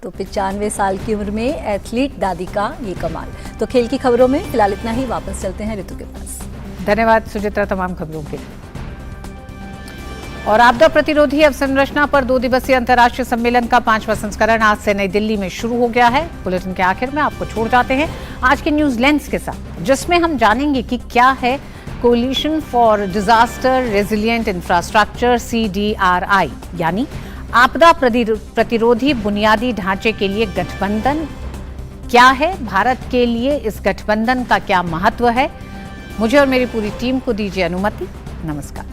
तो 95 साल की उम्र में एथलीट दादी का ये कमाल। तो खेल की खबरों में फिलहाल इतना ही। वापस चलते हैं ऋतु के पास। धन्यवाद सुचित्रा तमाम खबरों के लिए। और आपदा प्रतिरोधी अवसंरचना पर 2 दिवसीय अंतर्राष्ट्रीय सम्मेलन का 5वां संस्करण आज से नई दिल्ली में शुरू हो गया है। बुलेटिन के आखिर में आपको छोड़ जाते हैं आज के न्यूज लेंस के साथ, जिसमें हम जानेंगे कि क्या है coalition for disaster resilient infrastructure CDRI, यानी आपदा प्रतिरोधी बुनियादी ढांचे के लिए गठबंधन क्या है, भारत के लिए इस गठबंधन का क्या महत्व है। मुझे और मेरी पूरी टीम को दीजिए अनुमति। नमस्कार।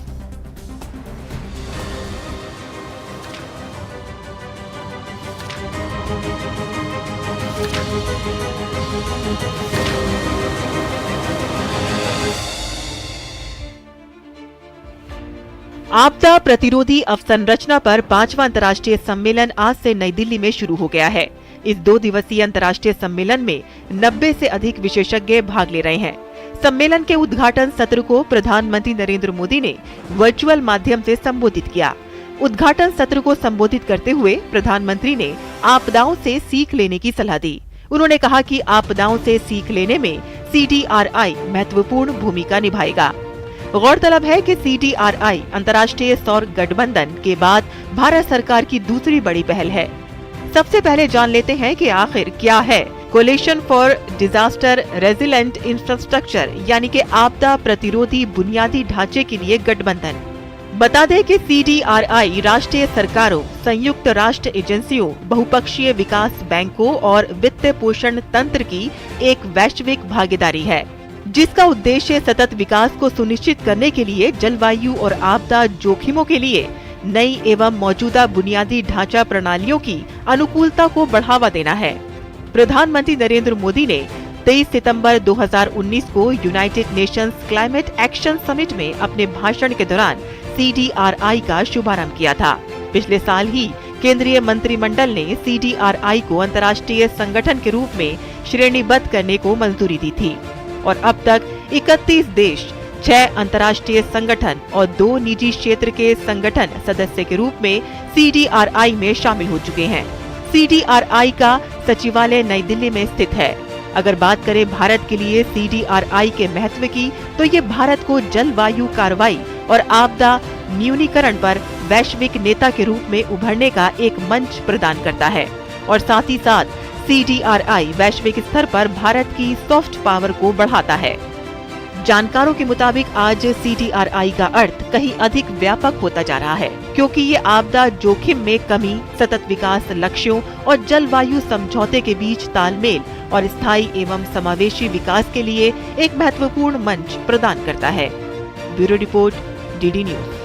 आपदा प्रतिरोधी अवसंरचना पर 5वां अंतर्राष्ट्रीय सम्मेलन आज से नई दिल्ली में शुरू हो गया है। इस 2 दिवसीय अंतर्राष्ट्रीय सम्मेलन में 90 से अधिक विशेषज्ञ भाग ले रहे हैं। सम्मेलन के उद्घाटन सत्र को प्रधानमंत्री नरेंद्र मोदी ने वर्चुअल माध्यम से संबोधित किया। उद्घाटन सत्र को संबोधित करते हुए प्रधानमंत्री ने आपदाओं से सीख लेने की सलाह दी। उन्होंने कहा कि आपदाओं से सीख लेने में CDRI महत्वपूर्ण भूमिका निभाएगा। गौरतलब है कि CDRI अंतर्राष्ट्रीय सौर गठबंधन के बाद भारत सरकार की दूसरी बड़ी पहल है। सबसे पहले जान लेते हैं कि आखिर क्या है coalition for disaster resilient infrastructure, यानी कि आपदा प्रतिरोधी बुनियादी ढांचे के लिए गठबंधन। बता दें कि CDRI राष्ट्रीय सरकारों, संयुक्त राष्ट्र एजेंसियों, बहुपक्षीय विकास बैंकों और वित्त पोषण तंत्र की एक वैश्विक भागीदारी है, जिसका उद्देश्य सतत विकास को सुनिश्चित करने के लिए जलवायु और आपदा जोखिमों के लिए नई एवं मौजूदा बुनियादी ढांचा प्रणालियों की अनुकूलता को बढ़ावा देना है। प्रधानमंत्री नरेंद्र मोदी ने 23 सितंबर 2019 को United Nations climate action summit में अपने भाषण के दौरान CDRI का शुभारंभ किया था। पिछले साल ही केंद्रीय मंत्रिमंडल ने CDRI को अंतर्राष्ट्रीय संगठन के रूप में श्रेणीबद्ध करने को मंजूरी दी थी और अब तक 31 देश, 6 अंतर्राष्ट्रीय संगठन और 2 निजी क्षेत्र के संगठन सदस्य के रूप में CDRI में शामिल हो चुके हैं। CDRI का सचिवालय नई दिल्ली में स्थित है। अगर बात करें भारत के लिए CDRI के महत्व की, तो ये भारत को जलवायु कार्रवाई और आपदा न्यूनीकरण पर वैश्विक नेता के रूप में उभरने का एक मंच प्रदान करता है और साथ ही साथ CDRI वैश्विक स्तर पर भारत की सॉफ्ट पावर को बढ़ाता है। जानकारों के मुताबिक आज CDRI का अर्थ कहीं अधिक व्यापक होता जा रहा है, क्योंकि ये आपदा जोखिम में कमी, सतत विकास लक्ष्यों और जलवायु समझौते के बीच तालमेल और स्थायी एवं समावेशी विकास के लिए एक महत्वपूर्ण मंच प्रदान करता है। Bureau report, DD news.